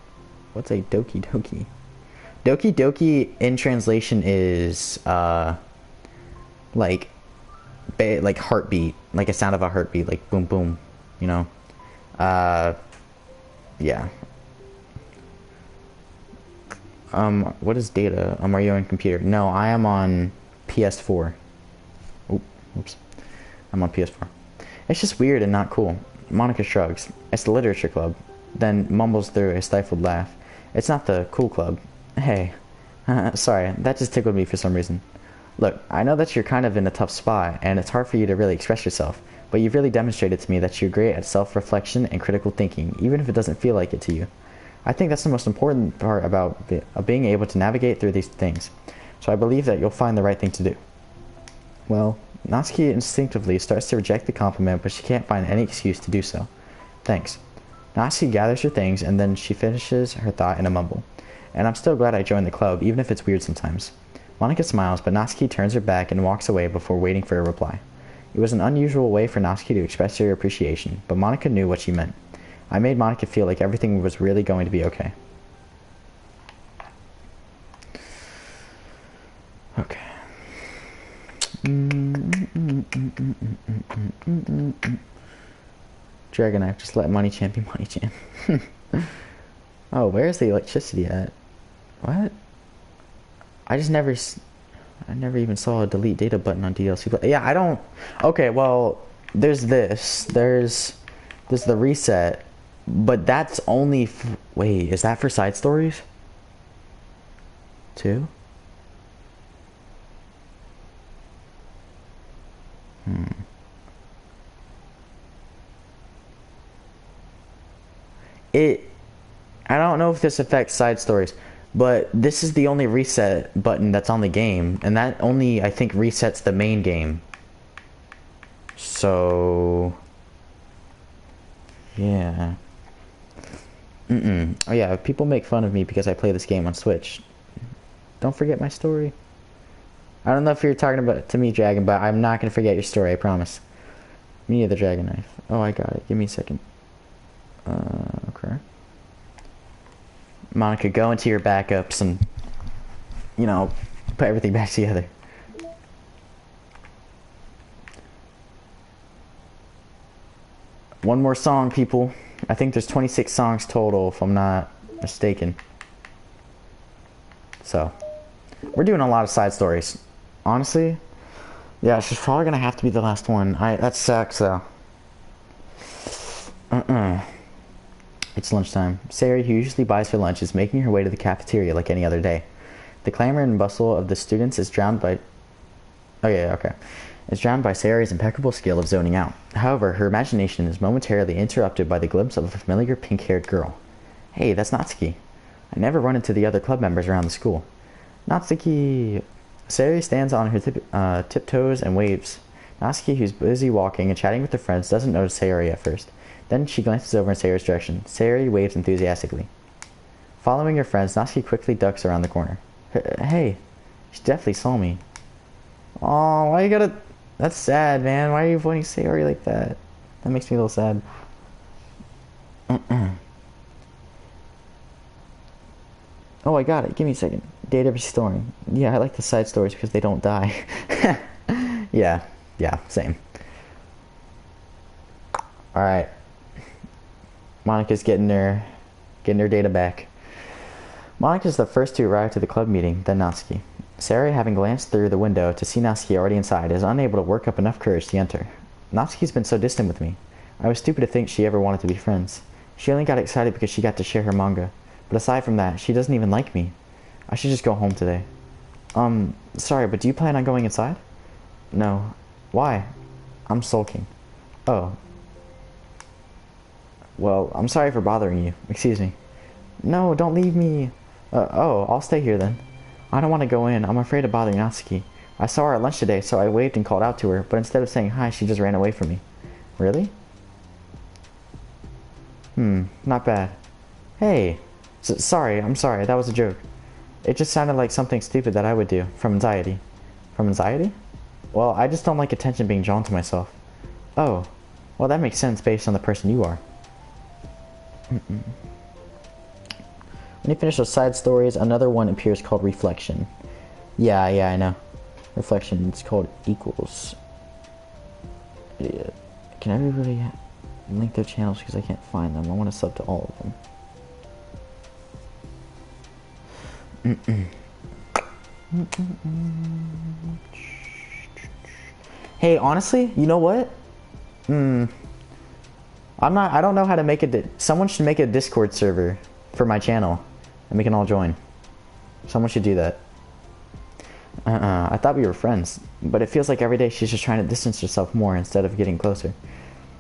What's a Doki Doki? Doki Doki in translation is like heartbeat, like a sound of a heartbeat, like boom boom, you know. Yeah. What is data? Are you on computer? No, I am on PS4. Oops. I'm on PS4. It's just weird and not cool. Monica shrugs. It's the literature club. Then mumbles through a stifled laugh. It's not the cool club. Hey. Sorry, that just tickled me for some reason. Look, I know that you're kind of in a tough spot, and it's hard for you to really express yourself, but you've really demonstrated to me that you're great at self-reflection and critical thinking, even if it doesn't feel like it to you. I think that's the most important part about being able to navigate through these things. So I believe that you'll find the right thing to do. Well, Natsuki instinctively starts to reject the compliment, but she can't find any excuse to do so. Thanks. Natsuki gathers her things, and then she finishes her thought in a mumble. And I'm still glad I joined the club, even if it's weird sometimes. Monica smiles, but Natsuki turns her back and walks away before waiting for a reply. It was an unusual way for Natsuki to express her appreciation, but Monica knew what she meant. I made Monica feel like everything was really going to be okay. Okay. Dragon Knife, just let Money Champ be Money Champ. Oh, where's the electricity at? What? I never even saw a delete data button on DLC. But yeah, I don't. Okay, well, there's this. There's the reset, but that's only. Wait, is that for side stories? Too? I don't know if this affects side stories, but this is the only reset button that's on the game, and that only, I think, resets the main game. So, yeah. Oh yeah, people make fun of me because I play this game on Switch. Don't forget my story. I don't know if you're talking about to me, Dragon, but I'm not gonna forget your story, I promise. Me or the Dragon Knife. Oh, I got it. Give me a second. Okay. Monica, go into your backups and, you know, put everything back together. One more song, people. I think there's 26 songs total, if I'm not mistaken. So, we're doing a lot of side stories. Honestly, yeah, she's probably gonna have to be the last one. That sucks, though. It's lunchtime. Sayori, who usually buys her lunch, is making her way to the cafeteria like any other day. The clamor and bustle of the students is drowned by... Oh yeah, okay. It's drowned by Sayori's impeccable skill of zoning out. However, her imagination is momentarily interrupted by the glimpse of a familiar pink-haired girl. Hey, that's Natsuki. I never run into the other club members around the school. Natsuki... Sayori stands on her tiptoes and waves. Natsuki, who's busy walking and chatting with her friends, doesn't notice Sayori at first. Then she glances over in Sayori's direction. Sayori waves enthusiastically. Following her friends, Natsuki quickly ducks around the corner. Hey, she definitely saw me. Aw, why you gotta... That's sad, man. Why are you avoiding Sayori like that? That makes me a little sad. Oh, I got it. Give me a second. Data restoring. Yeah, I like the side stories because they don't die. Yeah, same. Alright. Monica's getting her data back. Monica's the first to arrive to the club meeting, then Natsuki. Sayori, having glanced through the window to see Natsuki already inside, is unable to work up enough courage to enter. Natsuki's been so distant with me. I was stupid to think she ever wanted to be friends. She only got excited because she got to share her manga. But aside from that, she doesn't even like me. I should just go home today. Sorry, but do you plan on going inside? No. Why? I'm sulking. Oh. Well, I'm sorry for bothering you. Excuse me. No, don't leave me. Oh, I'll stay here then. I don't want to go in. I'm afraid of bothering Natsuki. I saw her at lunch today, so I waved and called out to her, but instead of saying hi, she just ran away from me. Really? Not bad. Hey. Sorry, I'm sorry, that was a joke. It just sounded like something stupid that I would do, from anxiety. From anxiety? Well, I just don't like attention being drawn to myself. Oh. Well, that makes sense based on the person you are. When you finish those side stories, another one appears called Reflection. Yeah, I know. Reflection, it's called Equals. Idiot. Can everybody link their channels because I can't find them? I want to sub to all of them. Hey, honestly, you know what? I don't know how to make someone should make a Discord server for my channel and we can all join. Someone should do that. I thought we were friends, but it feels like every day she's just trying to distance herself more instead of getting closer.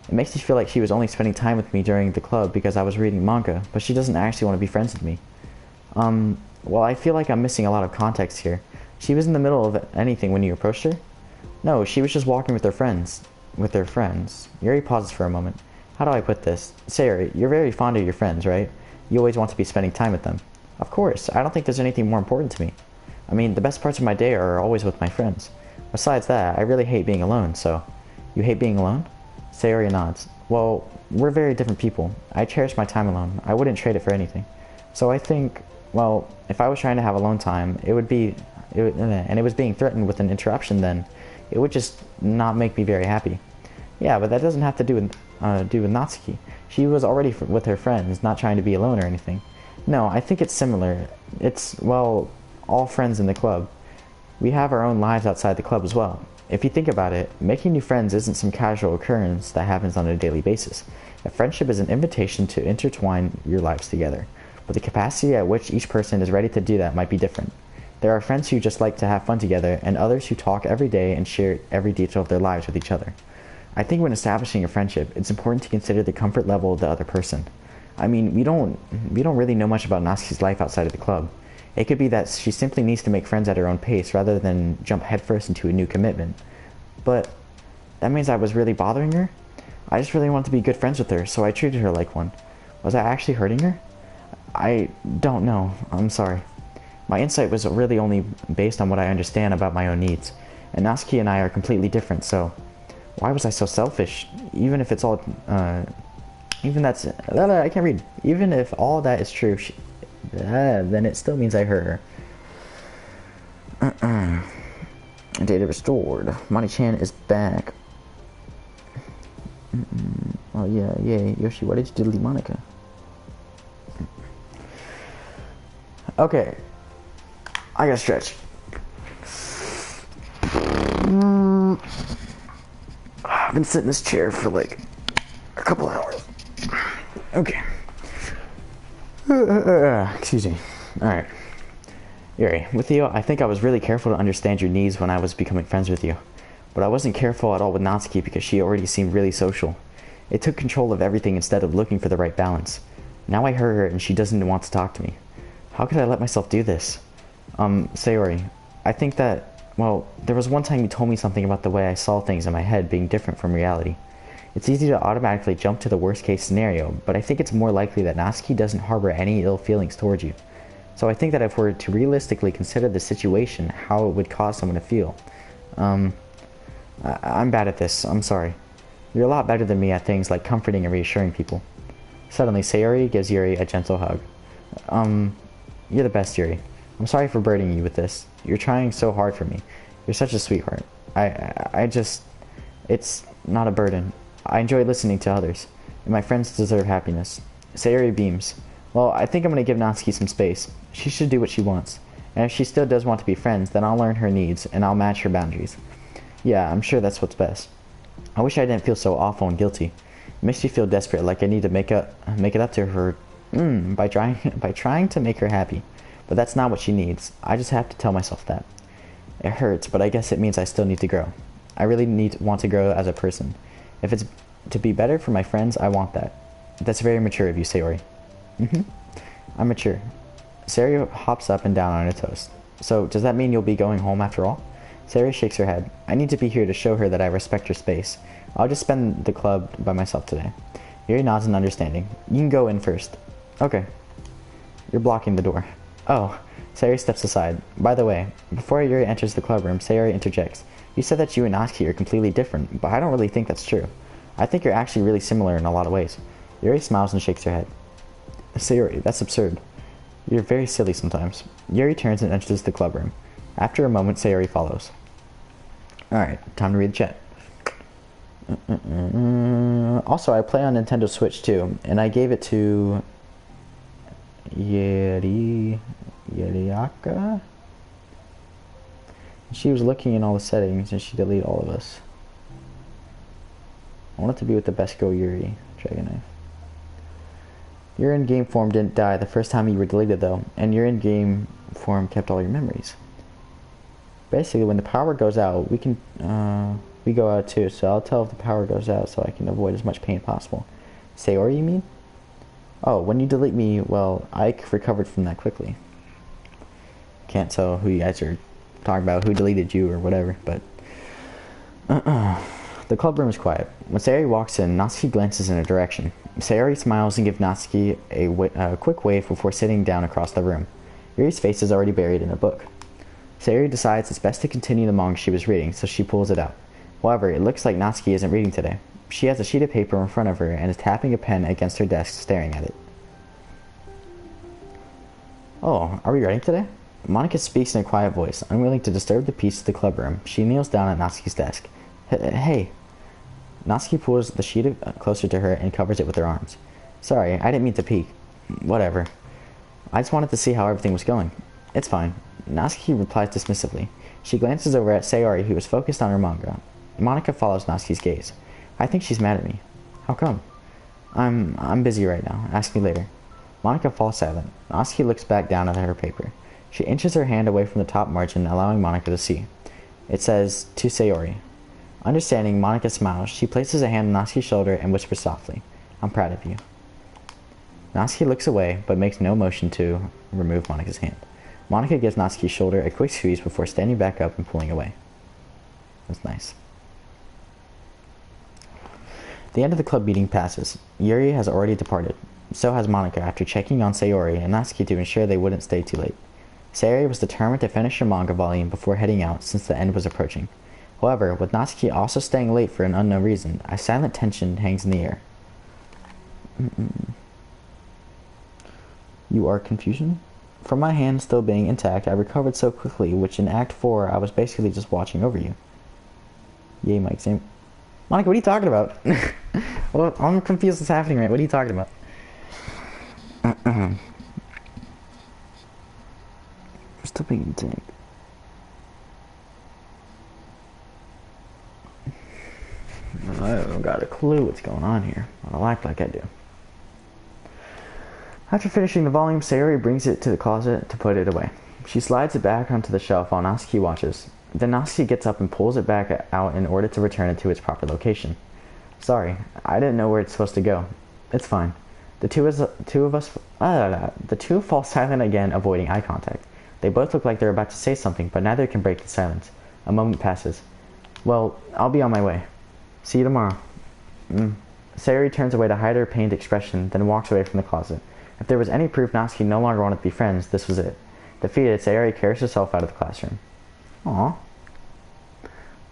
It makes me feel like she was only spending time with me during the club because I was reading manga, but she doesn't actually want to be friends with me. Well, I feel like I'm missing a lot of context here. She was in the middle of anything when you approached her? No, she was just walking with her friends. Yuri pauses for a moment. How do I put this? Sayori, you're very fond of your friends, right? You always want to be spending time with them. Of course, I don't think there's anything more important to me. I mean, the best parts of my day are always with my friends. Besides that, I really hate being alone, so... You hate being alone? Sayori nods. Well, we're very different people. I cherish my time alone. I wouldn't trade it for anything. So I think, well, if I was trying to have alone time, and it was being threatened with an interruption, then it would just not make me very happy. Yeah, but that doesn't have to do with Natsuki. She was already with her friends, not trying to be alone or anything. No, I think it's similar. It's, well, all friends in the club. We have our own lives outside the club as well. If you think about it, making new friends isn't some casual occurrence that happens on a daily basis. A friendship is an invitation to intertwine your lives together. But the capacity at which each person is ready to do that might be different. There are friends who just like to have fun together, and others who talk every day and share every detail of their lives with each other. I think when establishing a friendship, it's important to consider the comfort level of the other person. I mean, we don't really know much about Natsuki's life outside of the club. It could be that she simply needs to make friends at her own pace rather than jump headfirst into a new commitment. But that means I was really bothering her? I just really wanted to be good friends with her, so I treated her like one. Was I actually hurting her? I don't know. I'm sorry. My insight was really only based on what I understand about my own needs. And Natsuki and I are completely different, so... Why was I so selfish? Even if it's all... I can't read. Even if all that is true, then it still means I hurt her. Data restored. Mani-chan is back. Oh yeah, yay. Yoshi, why did you delete Monica? Okay. I gotta stretch. I've been sitting in this chair for like a couple hours. Okay. Excuse me. Alright. Yuri, with you, I think I was really careful to understand your needs when I was becoming friends with you. But I wasn't careful at all with Natsuki because she already seemed really social. It took control of everything instead of looking for the right balance. Now I hurt her and she doesn't want to talk to me. How could I let myself do this? Sayori, I think that, well, there was one time you told me something about the way I saw things in my head being different from reality. It's easy to automatically jump to the worst case scenario, but I think it's more likely that Natsuki doesn't harbor any ill feelings towards you. So I think that if we're to realistically consider the situation, how it would cause someone to feel. I'm bad at this, I'm sorry. You're a lot better than me at things like comforting and reassuring people. Suddenly, Sayori gives Yuri a gentle hug. You're the best, Yuri. I'm sorry for burdening you with this. You're trying so hard for me. You're such a sweetheart. It's not a burden. I enjoy listening to others, and my friends deserve happiness. Sayori beams. Well, I think I'm going to give Natsuki some space. She should do what she wants. And if she still does want to be friends, then I'll learn her needs, and I'll match her boundaries. Yeah, I'm sure that's what's best. I wish I didn't feel so awful and guilty. It makes me feel desperate, like I need to make it up to her by trying to make her happy. But that's not what she needs. I just have to tell myself that. It hurts, but I guess it means I still need to grow. I really want to grow as a person. If it's to be better for my friends, I want that. That's very mature of you, Sayori. I'm mature. Sayori hops up and down on her toast. So, does that mean you'll be going home after all? Sayori shakes her head. I need to be here to show her that I respect her space. I'll just spend the club by myself today. Yuri nods in understanding. You can go in first. Okay. You're blocking the door. Oh. Sayori steps aside. By the way, before Yuri enters the clubroom, Sayori interjects. You said that you and Natsuki are completely different, but I don't really think that's true. I think you're actually really similar in a lot of ways. Yuri smiles and shakes her head. Sayori, that's absurd. You're very silly sometimes. Yuri turns and enters the clubroom. After a moment, Sayori follows. Alright, time to read the chat. Also, I play on Nintendo Switch too, and I gave it to Yuriaka? She was looking in all the settings and she deleted all of us. I want it to be with the best girl Yuri. Dragon Knife. Your in-game form didn't die the first time you were deleted though, and your in-game form kept all your memories. Basically, when the power goes out, we go out too, so I'll tell if the power goes out so I can avoid as much pain as possible. Sayori, you mean? Oh, when you delete me, well, I recovered from that quickly. Can't tell who you guys are talking about, who deleted you or whatever, but... The club room is quiet. When Sayori walks in, Natsuki glances in her direction. Sayori smiles and gives Natsuki a quick wave before sitting down across the room. Yuri's face is already buried in a book. Sayori decides it's best to continue the manga she was reading, so she pulls it out. However, it looks like Natsuki isn't reading today. She has a sheet of paper in front of her and is tapping a pen against her desk, staring at it. Oh, are we writing today? Monika speaks in a quiet voice, unwilling to disturb the peace of the club room. She kneels down at Natsuki's desk. Hey. Natsuki pulls the sheet closer to her and covers it with her arms. Sorry, I didn't mean to peek. Whatever. I just wanted to see how everything was going. It's fine. Natsuki replies dismissively. She glances over at Sayori, who is focused on her manga. Monika follows Natsuki's gaze. I think she's mad at me. How come? I'm busy right now. Ask me later. Monika falls silent. Natsuki looks back down at her paper. She inches her hand away from the top margin, allowing Monika to see. It says, to Sayori. Understanding, Monika smiles. She places a hand on Natsuki's shoulder and whispers softly, I'm proud of you. Natsuki looks away, but makes no motion to remove Monika's hand. Monika gives Natsuki's shoulder a quick squeeze before standing back up and pulling away. That's nice. The end of the club meeting passes. Yuri has already departed. So has Monika after checking on Sayori and Natsuki to ensure they wouldn't stay too late. Sayori was determined to finish her manga volume before heading out since the end was approaching. However, with Natsuki also staying late for an unknown reason, a silent tension hangs in the air. You are confusion? From my hand still being intact, I recovered so quickly, which in Act 4, I was basically just watching over you. Yay, Mike, same. Monika, what are you talking about? Well, I'm confused what's happening right. What are you talking about? Still being intact. I haven't got a clue what's going on here. I'll act like I do. After finishing the volume, Sayori brings it to the closet to put it away. She slides it back onto the shelf while Natsuki watches. Then Natsuki gets up and pulls it back out in order to return it to its proper location. Sorry, I didn't know where it's supposed to go. It's fine. The two fall silent again, avoiding eye contact. They both look like they're about to say something, but neither can break the silence. A moment passes. Well, I'll be on my way. See you tomorrow. Sayori turns away to hide her pained expression, then walks away from the closet. If there was any proof Natsuki no longer wanted to be friends, this was it. Defeated, Sayori carries herself out of the classroom. Aww.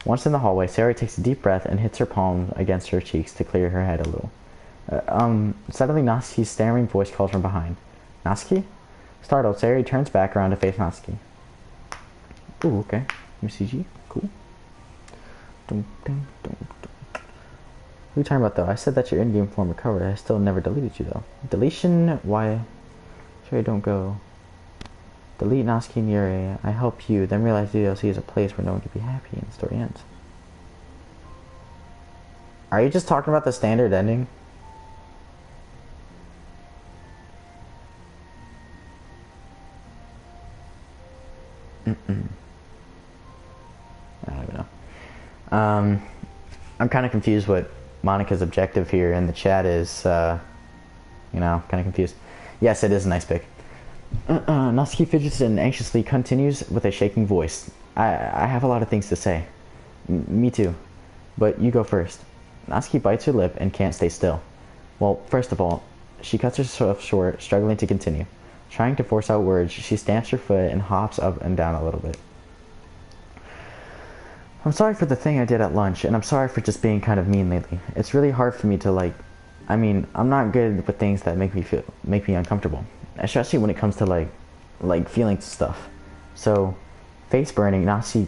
Once in the hallway, Sayori takes a deep breath and hits her palm against her cheeks to clear her head a little. Suddenly Natsuki's stammering voice calls from behind. Natsuki? Startled, Sayori turns back around to face Natsuki. Ooh, okay. MCG, cool. Who are you talking about, though? I said that your in-game form recovered. I still never deleted you, though. Deletion? Why? Sure, don't go. Delete Natsuki and Yuri. I help you, then realize the DLC is a place where no one can be happy and the story ends. Are you just talking about the standard ending? I don't even know. I'm kind of confused what Monika's objective here in the chat is, kind of confused. Yes, it is a nice pick. Natsuki fidgets and anxiously continues with a shaking voice. I have a lot of things to say. Me too. But you go first. Natsuki bites her lip and can't stay still. Well, first of all, she cuts herself short, struggling to continue. Trying to force out words, she stamps her foot and hops up and down a little bit. I'm sorry for the thing I did at lunch, and I'm sorry for just being kind of mean lately. It's really hard for me to I'm not good with things that make me uncomfortable, especially when it comes to like feelings and stuff. So, face burning, Natsuki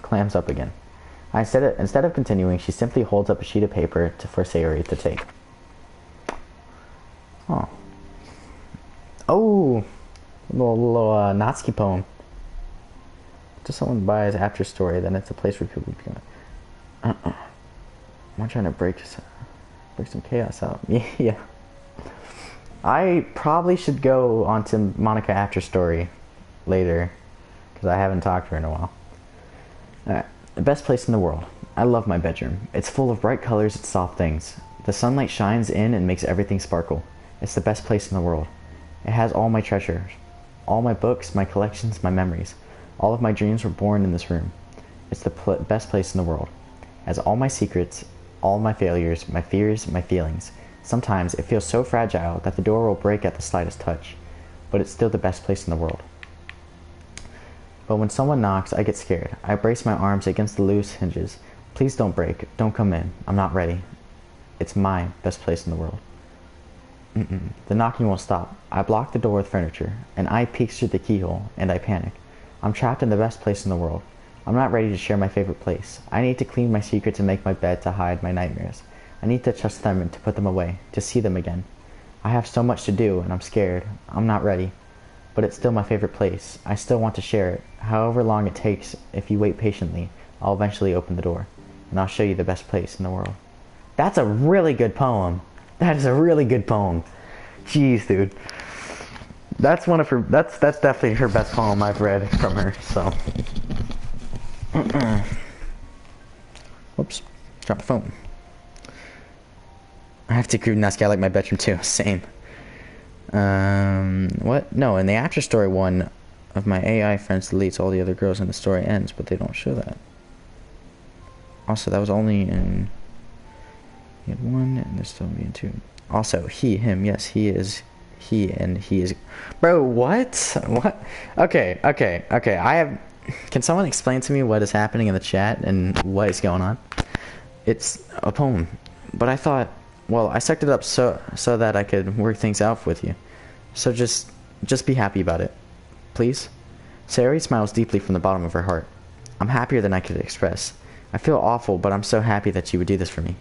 clams up again. Instead of continuing, she simply holds up a sheet of paper for Sayori to take. Oh, little Natsuki poem. To someone buys after story, then it's a place where people become. I'm trying to break some chaos out. Yeah. I probably should go on to Monica after story later, because I haven't talked to her in a while. Alright, the best place in the world. I love my bedroom. It's full of bright colors and soft things. The sunlight shines in and makes everything sparkle. It's the best place in the world. It has all my treasures, all my books, my collections, my memories. All of my dreams were born in this room. It's the best place in the world. It has all my secrets, all my failures, my fears, my feelings. Sometimes it feels so fragile that the door will break at the slightest touch, but it's still the best place in the world. But when someone knocks, I get scared. I brace my arms against the loose hinges. Please don't break. Don't come in. I'm not ready. It's my best place in the world. The knocking won't stop. I block the door with furniture. An eye peeks through the keyhole, and I panic. I'm trapped in the best place in the world. I'm not ready to share my favorite place. I need to clean my secrets and make my bed to hide my nightmares. I need to trust them and to put them away, to see them again. I have so much to do, and I'm scared. I'm not ready. But it's still my favorite place. I still want to share it. However long it takes, if you wait patiently, I'll eventually open the door, and I'll show you the best place in the world. That's a really good poem. That is a really good poem. Jeez, dude. That's one of her. That's definitely her best poem I've read from her. So. Whoops. Dropped the phone. I have to agree with Natsuki. I like my bedroom too. Same. What? No, in the after story one of my AI friends deletes all the other girls and the story ends, but they don't show that. Also, that was only in. He had one, and there's still being two. Also, he, him, yes, he is. He and he is. Bro, what? What? Okay. I have. Can someone explain to me what is happening in the chat and what is going on? It's a poem, but I thought, well, I sucked it up so that I could work things out with you. So just be happy about it, please. Sayori smiles deeply from the bottom of her heart. I'm happier than I could express. I feel awful, but I'm so happy that you would do this for me.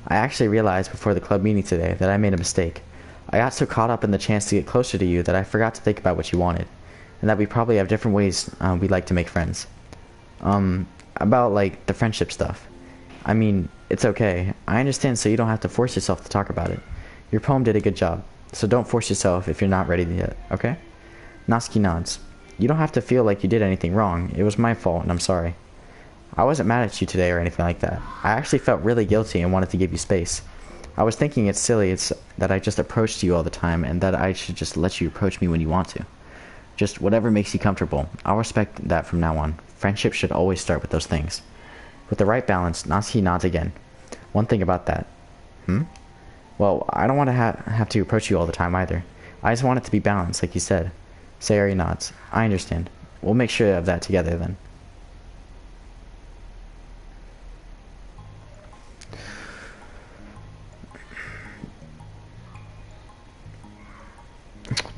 I actually realized before the club meeting today that I made a mistake. I got so caught up in the chance to get closer to you that I forgot to think about what you wanted, and that we probably have different ways we like to make friends. About like the friendship stuff. I mean, it's okay. I understand, so you don't have to force yourself to talk about it. Your poem did a good job, so don't force yourself if you're not ready yet, okay? Natsuki nods. You don't have to feel like you did anything wrong. It was my fault, and I'm sorry. I wasn't mad at you today or anything like that. I actually felt really guilty and wanted to give you space. I was thinking it's silly that I just approached you all the time, and that I should just let you approach me when you want to. Just whatever makes you comfortable. I'll respect that from now on. Friendship should always start with those things. With the right balance, Natsuki nods again. One thing about that. Well, I don't want to have to approach you all the time either. I just want it to be balanced, like you said. Sayori nods. I understand. We'll make sure of that together then.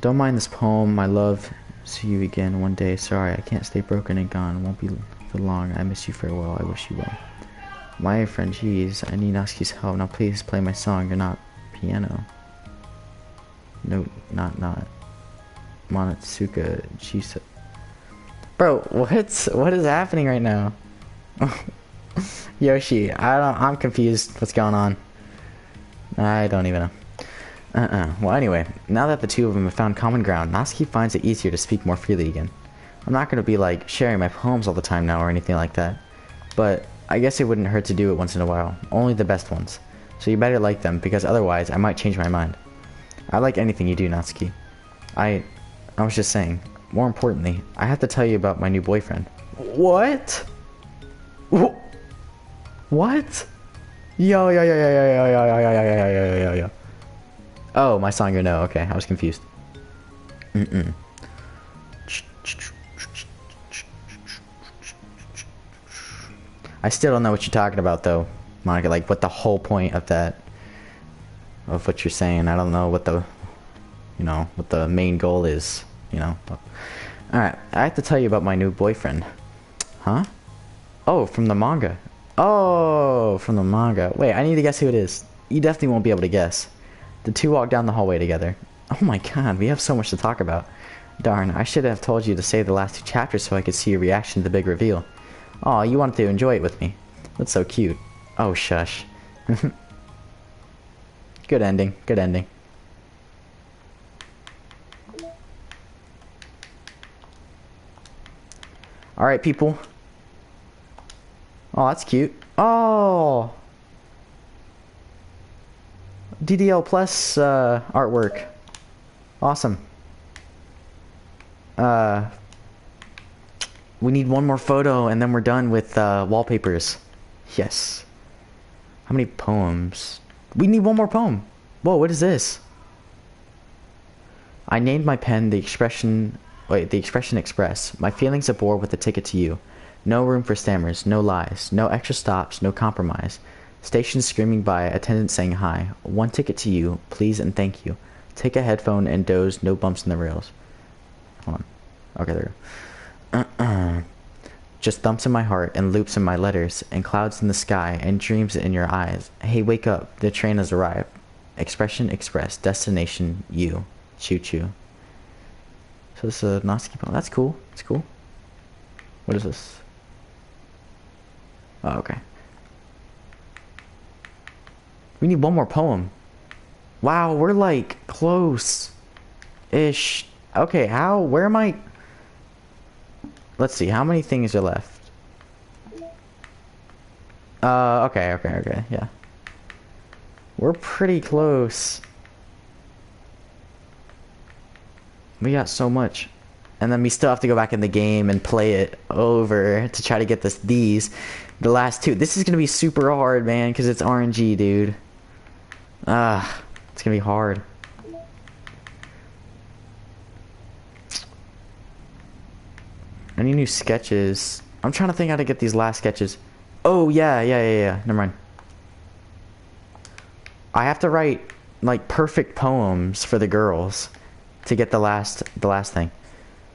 Don't mind this poem, my love. See you again one day. Sorry, I can't stay broken and gone. Won't be for long. I miss you farewell. I wish you well. My friend, jeez, I need Natsuki's help. Now please play my song. You're not piano. No, not. Monotsuka Chisa. Bro, what is happening right now? Yoshi, I'm confused. What's going on? I don't even know. Well, anyway, now that the two of them have found common ground, Natsuki finds it easier to speak more freely again. I'm not going to be like sharing my poems all the time now or anything like that, but I guess it wouldn't hurt to do it once in a while. Only the best ones. So you better like them, because otherwise I might change my mind. I like anything you do, Natsuki. I was just saying, more importantly, I have to tell you about my new boyfriend. What? What? Yo, yo, yo, yo, yo, yo, yo, yo, yo, yo, yo, yo, yo. Oh, my song or no? Okay, I was confused. I still don't know what you're talking about, though, Monica. Like, what the whole point of that, of what you're saying? I don't know what the, you know, what the main goal is. You know. All right, I have to tell you about my new boyfriend. Huh? Oh, from the manga. Oh, from the manga. Wait, I need to guess who it is. You definitely won't be able to guess. The two walk down the hallway together. Oh my god, we have so much to talk about. Darn, I should have told you to save the last 2 chapters so I could see your reaction to the big reveal. Aw, you wanted to enjoy it with me. That's so cute. Oh, shush. Good ending, good ending. Alright, people. Oh, that's cute. Oh! DDL Plus artwork. Awesome. We need one more photo and then we're done with wallpapers. Yes. How many poems? We need one more poem. Whoa, what is this? I named my pen the expression express. My feelings abhor with a ticket to you. No room for stammers, no lies, no extra stops, no compromise. Station screaming by, attendant saying hi. One ticket to you, please and thank you. Take a headphone and doze, no bumps in the rails. Hold on. Okay, there we go. Just thumps in my heart and loops in my letters and clouds in the sky and dreams in your eyes. Hey, wake up, the train has arrived. Expression express, destination you. Choo choo. So this is a Natsuki poem. That's cool. That's cool. What is this? Oh, okay. We need one more poem. Wow, we're like close-ish. Okay, where am I? Let's see, how many things are left? Okay, yeah. We're pretty close. We got so much. And then we still have to go back in the game and play it over to try to get the last 2. This is gonna be super hard, man, because it's RNG, dude. It's gonna be hard. Any new sketches? I'm trying to think how to get these last sketches. Oh, yeah. Never mind. I have to write, like, perfect poems for the girls to get the last thing.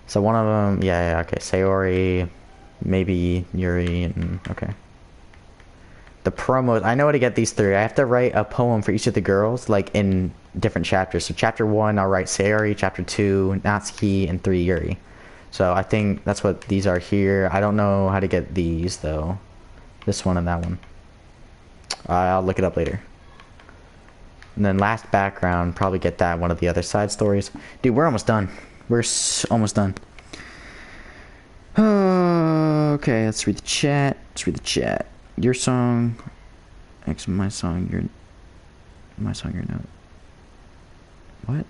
So one of them, yeah, okay. Sayori, maybe Yuri, and okay. The promos, I know how to get these 3. I have to write a poem for each of the girls, like, in different chapters. So chapter 1, I'll write Sayori, chapter 2, Natsuki, and 3, Yuri. So I think that's what these are here. I don't know how to get these, though. This one and that one. I'll look it up later. And then last background, probably get that one of the other side stories. Dude, we're almost done. We're almost done. Okay, let's read the chat. Your song, my song, your note. What?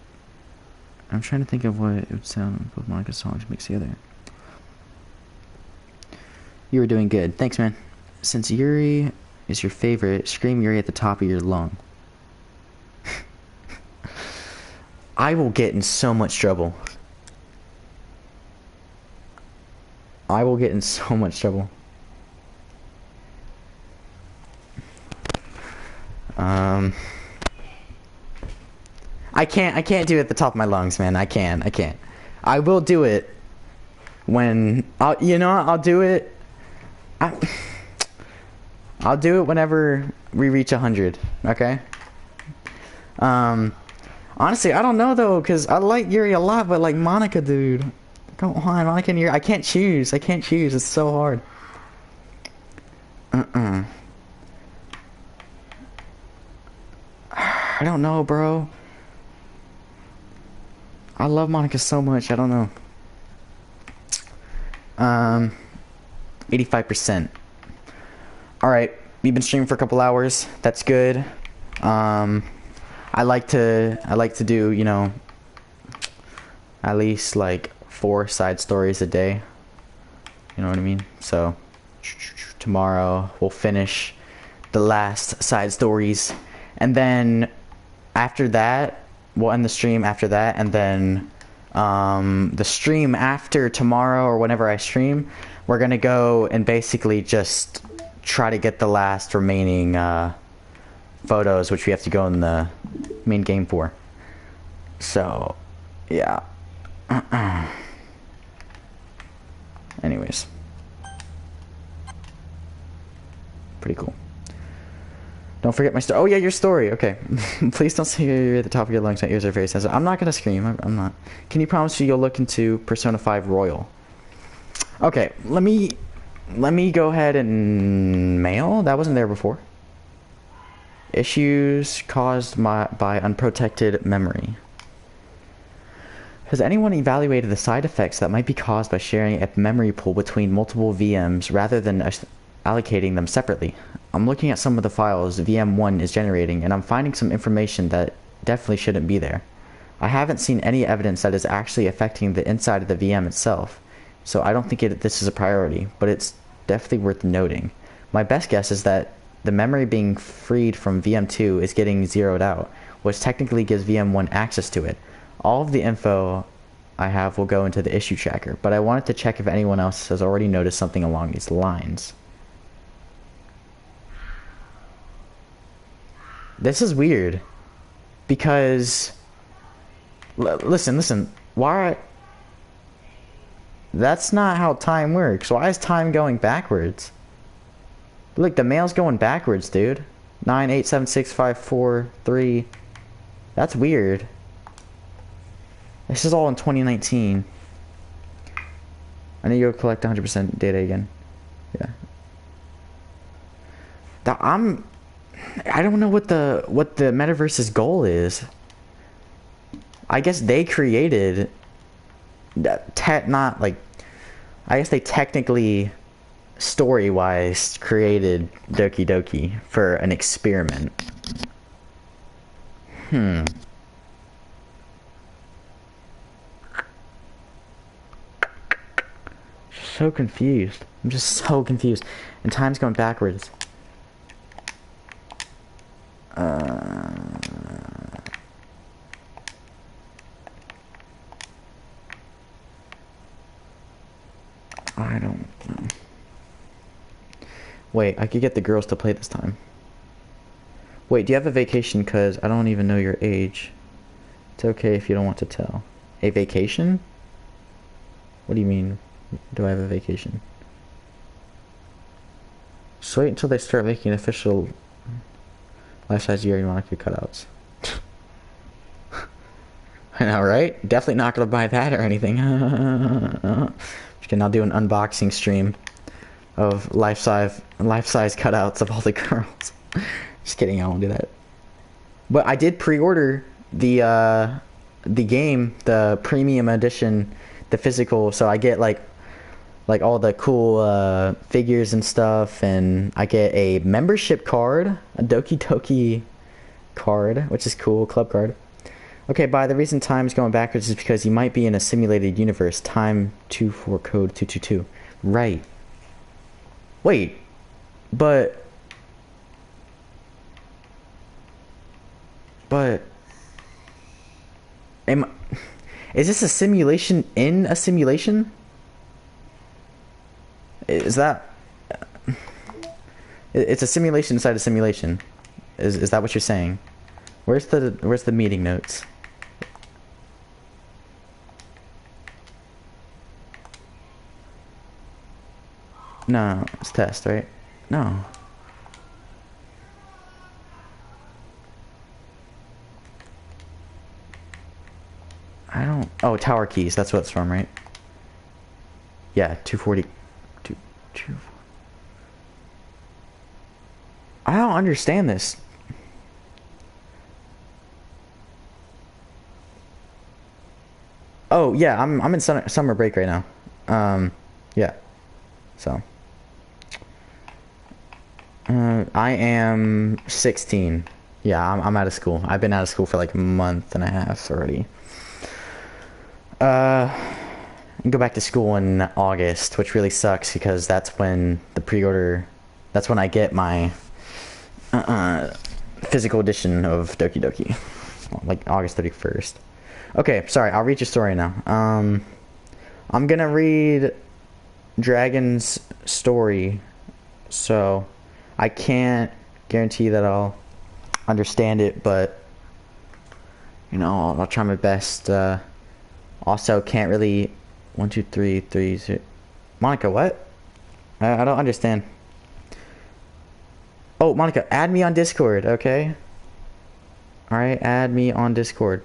I'm trying to think of what it would sound with Monica's songs mixed together. You were doing good. Thanks, man. Since Yuri is your favorite, scream Yuri at the top of your lung. I will get in so much trouble. I can't do it at the top of my lungs, man. I can't. I will do it when I'll do it. I'll do it whenever we reach 100, okay? Honestly, I don't know though, cause I like Yuri a lot, but like Monica, dude. Come on, Monica and Yuri. I can't choose. It's so hard. I don't know, bro. I love Monica so much. I don't know. 85%. All right, we've been streaming for a couple hours. That's good. I like to do, at least like 4 side stories a day. You know what I mean? So tomorrow we'll finish the last side stories, and then after that we'll end the stream after that, and then the stream after tomorrow or whenever I stream, we're gonna go and basically just try to get the last remaining photos, which we have to go in the main game for. So yeah. Anyways, pretty cool. Don't forget my story. Oh yeah, your story. Okay. Please don't say you're at the top of your lungs. My ears are very sensitive. I'm not gonna scream. I'm not. Can you promise me you'll look into Persona 5 Royal? Okay. Let me go ahead and mail. That wasn't there before. Issues caused by unprotected memory. Has anyone evaluated the side effects that might be caused by sharing a memory pool between multiple VMs rather than allocating them separately? I'm looking at some of the files VM1 is generating, and I'm finding some information that definitely shouldn't be there. I haven't seen any evidence that is actually affecting the inside of the VM itself, so I don't think this is a priority, but it's definitely worth noting. My best guess is that the memory being freed from VM2 is getting zeroed out, which technically gives VM1 access to it. All of the info I have will go into the issue tracker, but I wanted to check if anyone else has already noticed something along these lines. This is weird, because listen, why? That's not how time works. Why is time going backwards? Look, the mail's going backwards, dude. 9876543. That's weird. This is all in 2019. I need you to collect 100% data again. Yeah. I don't know what the metaverse's goal is. I guess they created that not like, I guess they technically story-wise created Doki Doki for an experiment. So confused. I'm just so confused. And time's going backwards. I don't know. Wait, I could get the girls to play this time. Wait, do you have a vacation? Because I don't even know your age. It's okay if you don't want to tell. A vacation? What do you mean? Do I have a vacation? Just wait until they start making official life-size Yarimaki cutouts. I know, right? Definitely not gonna buy that or anything. Just kidding, I'll do an unboxing stream of life-size cutouts of all the girls. Just kidding, I won't do that. But I did pre-order the game, the premium edition, the physical, so I get like all the cool figures and stuff, and I get a membership card, a Doki Doki card, which is cool, club card. Okay, the reason time's going backwards is because you might be in a simulated universe, time 24 code 222. Right. Wait, but is this a simulation in a simulation? Is that... It's a simulation inside a simulation. Is that what you're saying? Where's the meeting notes? No, it's test, right? No. I don't... Oh, tower keys. That's what it's from, right? Yeah, 240... I don't understand this. Oh, yeah, I'm in summer break right now. Yeah. So... I am 16. Yeah, I'm out of school. I've been out of school for like a month and a half already. Go back to school in August, which really sucks because that's when the pre-order, that's when I get my physical edition of Doki Doki, like August 31st. Okay, sorry, I'll read your story now. I'm gonna read Dragon's story, so I can't guarantee that I'll understand it, but you know, I'll try my best. Also, can't really. 1, 2, 3, 3, 0. Monica, what? I don't understand. Oh, Monica, add me on Discord, okay? Alright, add me on Discord.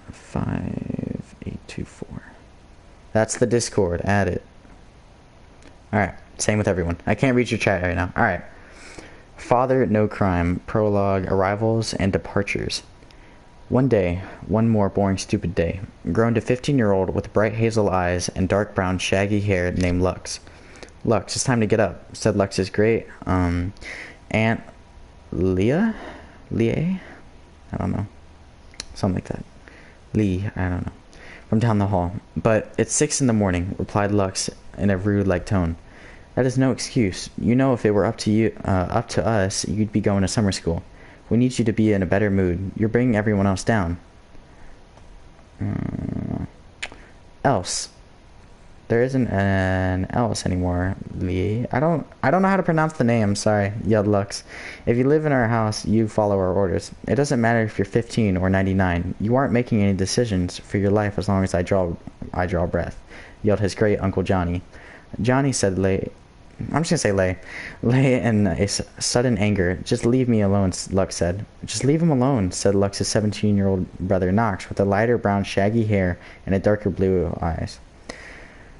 5824. That's the Discord, add it. Alright, same with everyone. I can't read your chat right now. Alright. Father, no crime. Prologue, arrivals, and departures. One day, one more boring stupid day. Grown to 15-year-old with bright hazel eyes and dark brown shaggy hair named Lux. Lux, it's time to get up, said Lux's great, Aunt Leah? Leah? I don't know. Something like that. Lee, I don't know. From down the hall. But it's 6 in the morning, replied Lux in a rude-like tone. That is no excuse. You know if it were up to us, you'd be going to summer school. We need you to be in a better mood. You're bringing everyone else down. Else. There isn't an else anymore, Lee. I don't know how to pronounce the name, sorry, yelled Lux. If you live in our house, you follow our orders. It doesn't matter if you're 15 or 99. You aren't making any decisions for your life as long as I draw breath, yelled his great Uncle Johnny. Johnny said I'm just gonna say Lay in a sudden anger. Just leave me alone, Lux said. Just leave him alone, said Lux's 17-year-old brother Knox, with a lighter brown shaggy hair and a darker blue eyes.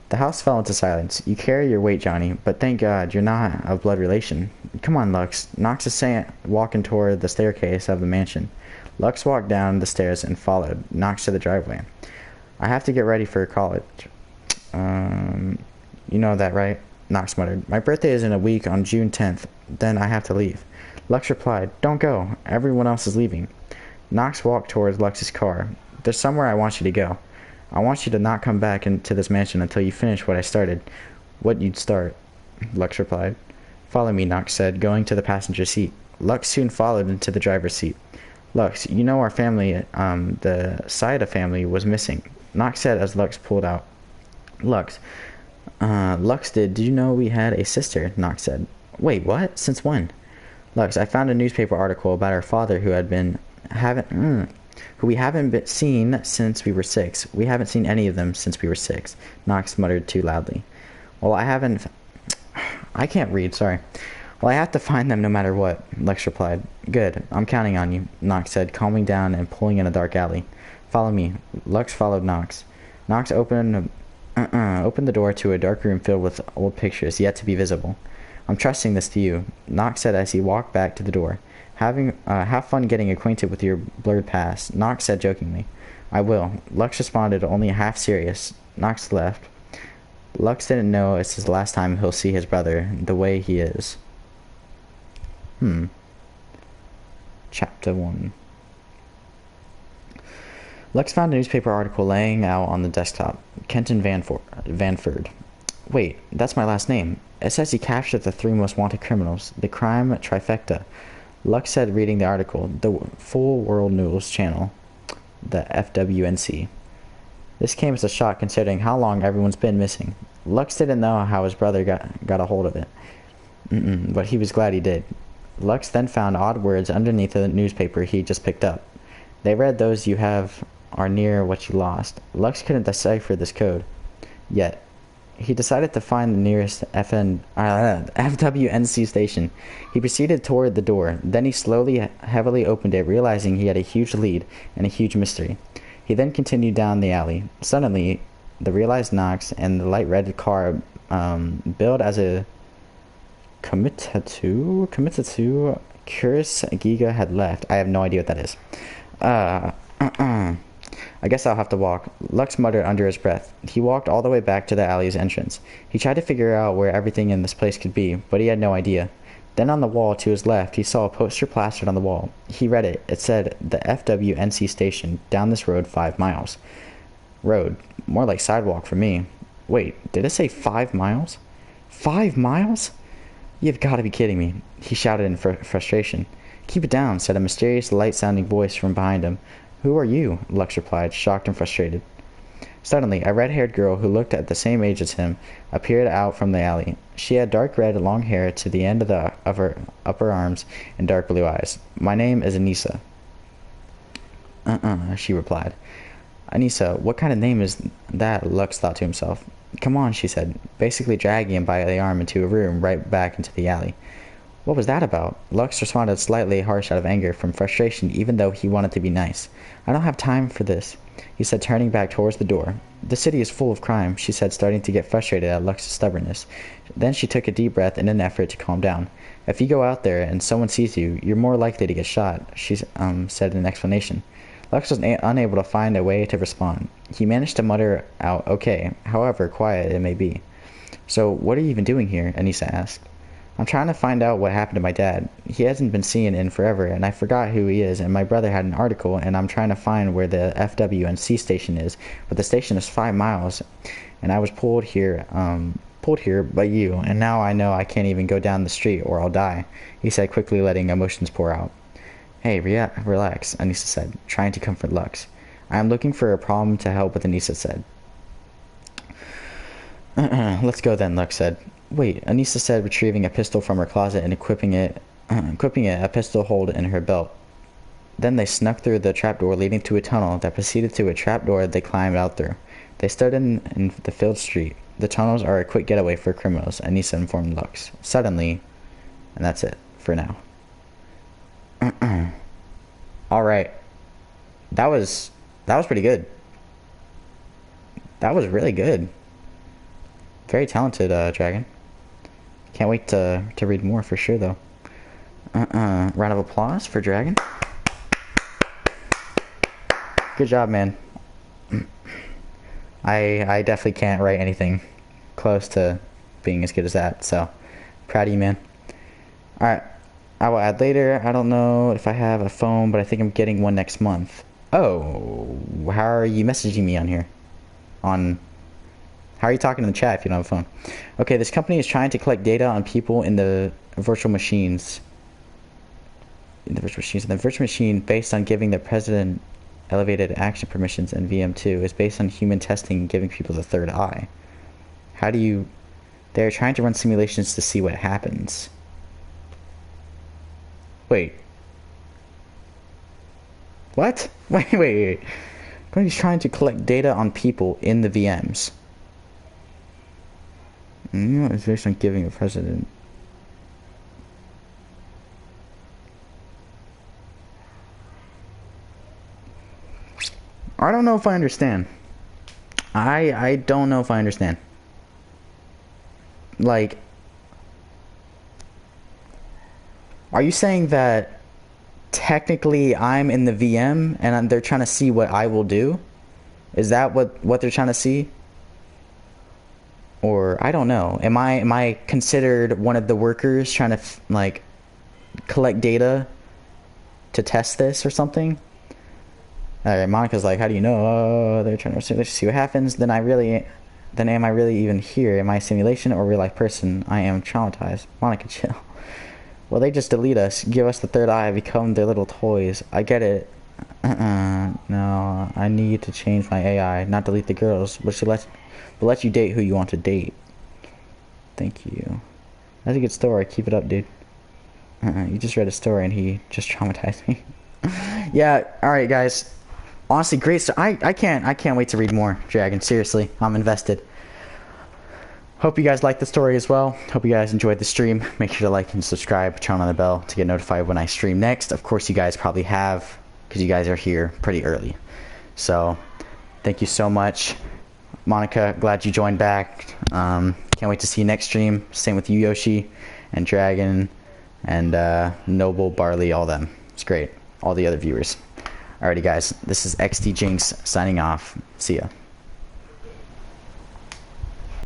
The house fell into silence. You carry your weight, Johnny, but thank God you're not of blood relation. Come on, Lux. Knox is walking toward the staircase of the mansion. Lux walked down the stairs and followed Knox to the driveway. I have to get ready for college. You know that, right? Knox muttered. My birthday is in a week on June 10th. Then I have to leave. Lux replied, Don't go. Everyone else is leaving. Knox walked towards Lux's car. There's somewhere I want you to go. I want you to not come back into this mansion until you finish what I started. What you'd start, Lux replied. Follow me, Knox said, going to the passenger seat. Lux soon followed into the driver's seat. Lux, you know our family, the Saida family was missing, Knox said as Lux pulled out. Lux did you know we had a sister? Knox said. Wait, what? Since when? Lux, I found a newspaper article about our father who we haven't seen since we were 6. We haven't seen any of them since we were 6. Knox muttered too loudly. Well, I can't read, sorry. Well, I have to find them no matter what, Lux replied. Good, I'm counting on you, Knox said, calming down and pulling in a dark alley. Follow me. Lux followed Knox. Knox opened the door to a dark room filled with old pictures yet to be visible. I'm trusting this to you, Knox said as he walked back to the door. Have fun getting acquainted with your blurred past, Knox said jokingly. I will. Lux responded, only half serious. Knox left. Lux didn't know it's his last time he'll see his brother the way he is. Chapter 1. Lux found a newspaper article laying out on the desktop. Kenton Vanford. Wait, that's my last name. It says he captured the 3 most wanted criminals. The crime trifecta. Lux said, reading the article. The Full World News channel. The FWNC. This came as a shock considering how long everyone's been missing. Lux didn't know how his brother got a hold of it. But he was glad he did. Lux then found odd words underneath the newspaper he just picked up. They read those you have are near what you lost. Lux couldn't decipher this code. Yet, he decided to find the nearest FWNC station. He proceeded toward the door. Then he slowly, heavily opened it, realizing he had a huge lead and a huge mystery. He then continued down the alley. Suddenly, the realized Knox and the light red car billed as a Komitatu Curious Giga had left. I have no idea what that is. I guess I'll have to walk. Lux muttered under his breath. He walked all the way back to the alley's entrance. He tried to figure out where everything in this place could be, but he had no idea. Then on the wall to his left, he saw a poster plastered on the wall. He read it. It said, "The FWNC station, down this road 5 miles." Road. More like sidewalk for me. Wait, did it say 5 miles? 5 miles? You've got to be kidding me, he shouted in frustration. "Keep it down," said a mysterious, light-sounding voice from behind him. "Who are you?" Lux replied, shocked and frustrated. Suddenly, a red-haired girl who looked at the same age as him appeared out from the alley. She had dark red, long hair to the end of her upper arms and dark blue eyes. "My name is Anissa." She replied. "Anissa, what kind of name is that?" Lux thought to himself. "Come on," she said, basically dragging him by the arm into a room right back into the alley. "What was that about?" Lux responded slightly harsh out of anger from frustration, even though he wanted to be nice. "I don't have time for this," he said, turning back towards the door. "The city is full of crime," she said, starting to get frustrated at Lux's stubbornness. Then she took a deep breath in an effort to calm down. "If you go out there and someone sees you, you're more likely to get shot," she said in explanation. Lux was unable to find a way to respond. He managed to mutter out, "Okay," however quiet it may be. "So, what are you even doing here?" Anissa asked. "I'm trying to find out what happened to my dad. He hasn't been seen in forever, and I forgot who he is, and my brother had an article, and I'm trying to find where the FWNC station is, but the station is 5 miles, and I was pulled here by you, and now I know I can't even go down the street or I'll die," he said, quickly letting emotions pour out. "Hey, relax," Anissa said, trying to comfort Lux. "I am looking for a problem to help with," Anissa said. "Let's go then," Lux said. "Wait," Anissa said, retrieving a pistol from her closet and equipping it a pistol hold in her belt. Then they snuck through the trapdoor leading to a tunnel that proceeded to a trapdoor they climbed out through. They stood in the filled street. "The tunnels are a quick getaway for criminals," Anissa informed Lux. Suddenly, and that's it for now. Alright. That was pretty good. That was really good. Very talented, Dragon. Can't wait to read more for sure, though. Round of applause for Dragon. Good job, man. I definitely can't write anything close to being as good as that, so proud of you, man. Alright. I will add later. I don't know if I have a phone, but I think I'm getting one next month. Oh, how are you messaging me on here? How are you talking in the chat if you don't have a phone? Okay, this company is trying to collect data on people in the virtual machines. And the virtual machine, based on giving the president elevated action permissions in VM2, is based on human testing and giving people the third eye. They're trying to run simulations to see what happens. Wait. What? Wait. Company's trying to collect data on people in the VMs. It's based on giving a president. I don't know if I understand. I don't know if I understand. Like, are you saying that technically I'm in the VM and they're trying to see what I will do? Is that what they're trying to see? Or I don't know. Am I considered one of the workers trying to like collect data to test this or something? Alright, Monica's like, how do you know? They're trying to see what happens. Then am I really even here? Am I a simulation or a real life person? I am traumatized. Monica, chill. Well, they just delete us, give us the third eye, become their little toys. I get it. No, I need to change my AI, not delete the girls, but let you date who you want to date. Thank you. That's a good story. Keep it up, dude. You just read a story and he just traumatized me. Yeah. All right, guys. Honestly, great story. I can't wait to read more, Dragon. Seriously, I'm invested. Hope you guys liked the story as well. Hope you guys enjoyed the stream. Make sure to like and subscribe, turn on the bell to get notified when I stream next. Of course, you guys probably have, because you guys are here pretty early. So, thank you so much. Monica, glad you joined back. Can't wait to see you next stream. Same with you, Yoshi, and Dragon, and Noble, Barley, all them. It's great. All the other viewers. Alrighty, guys. This is XD Jinx signing off. See ya.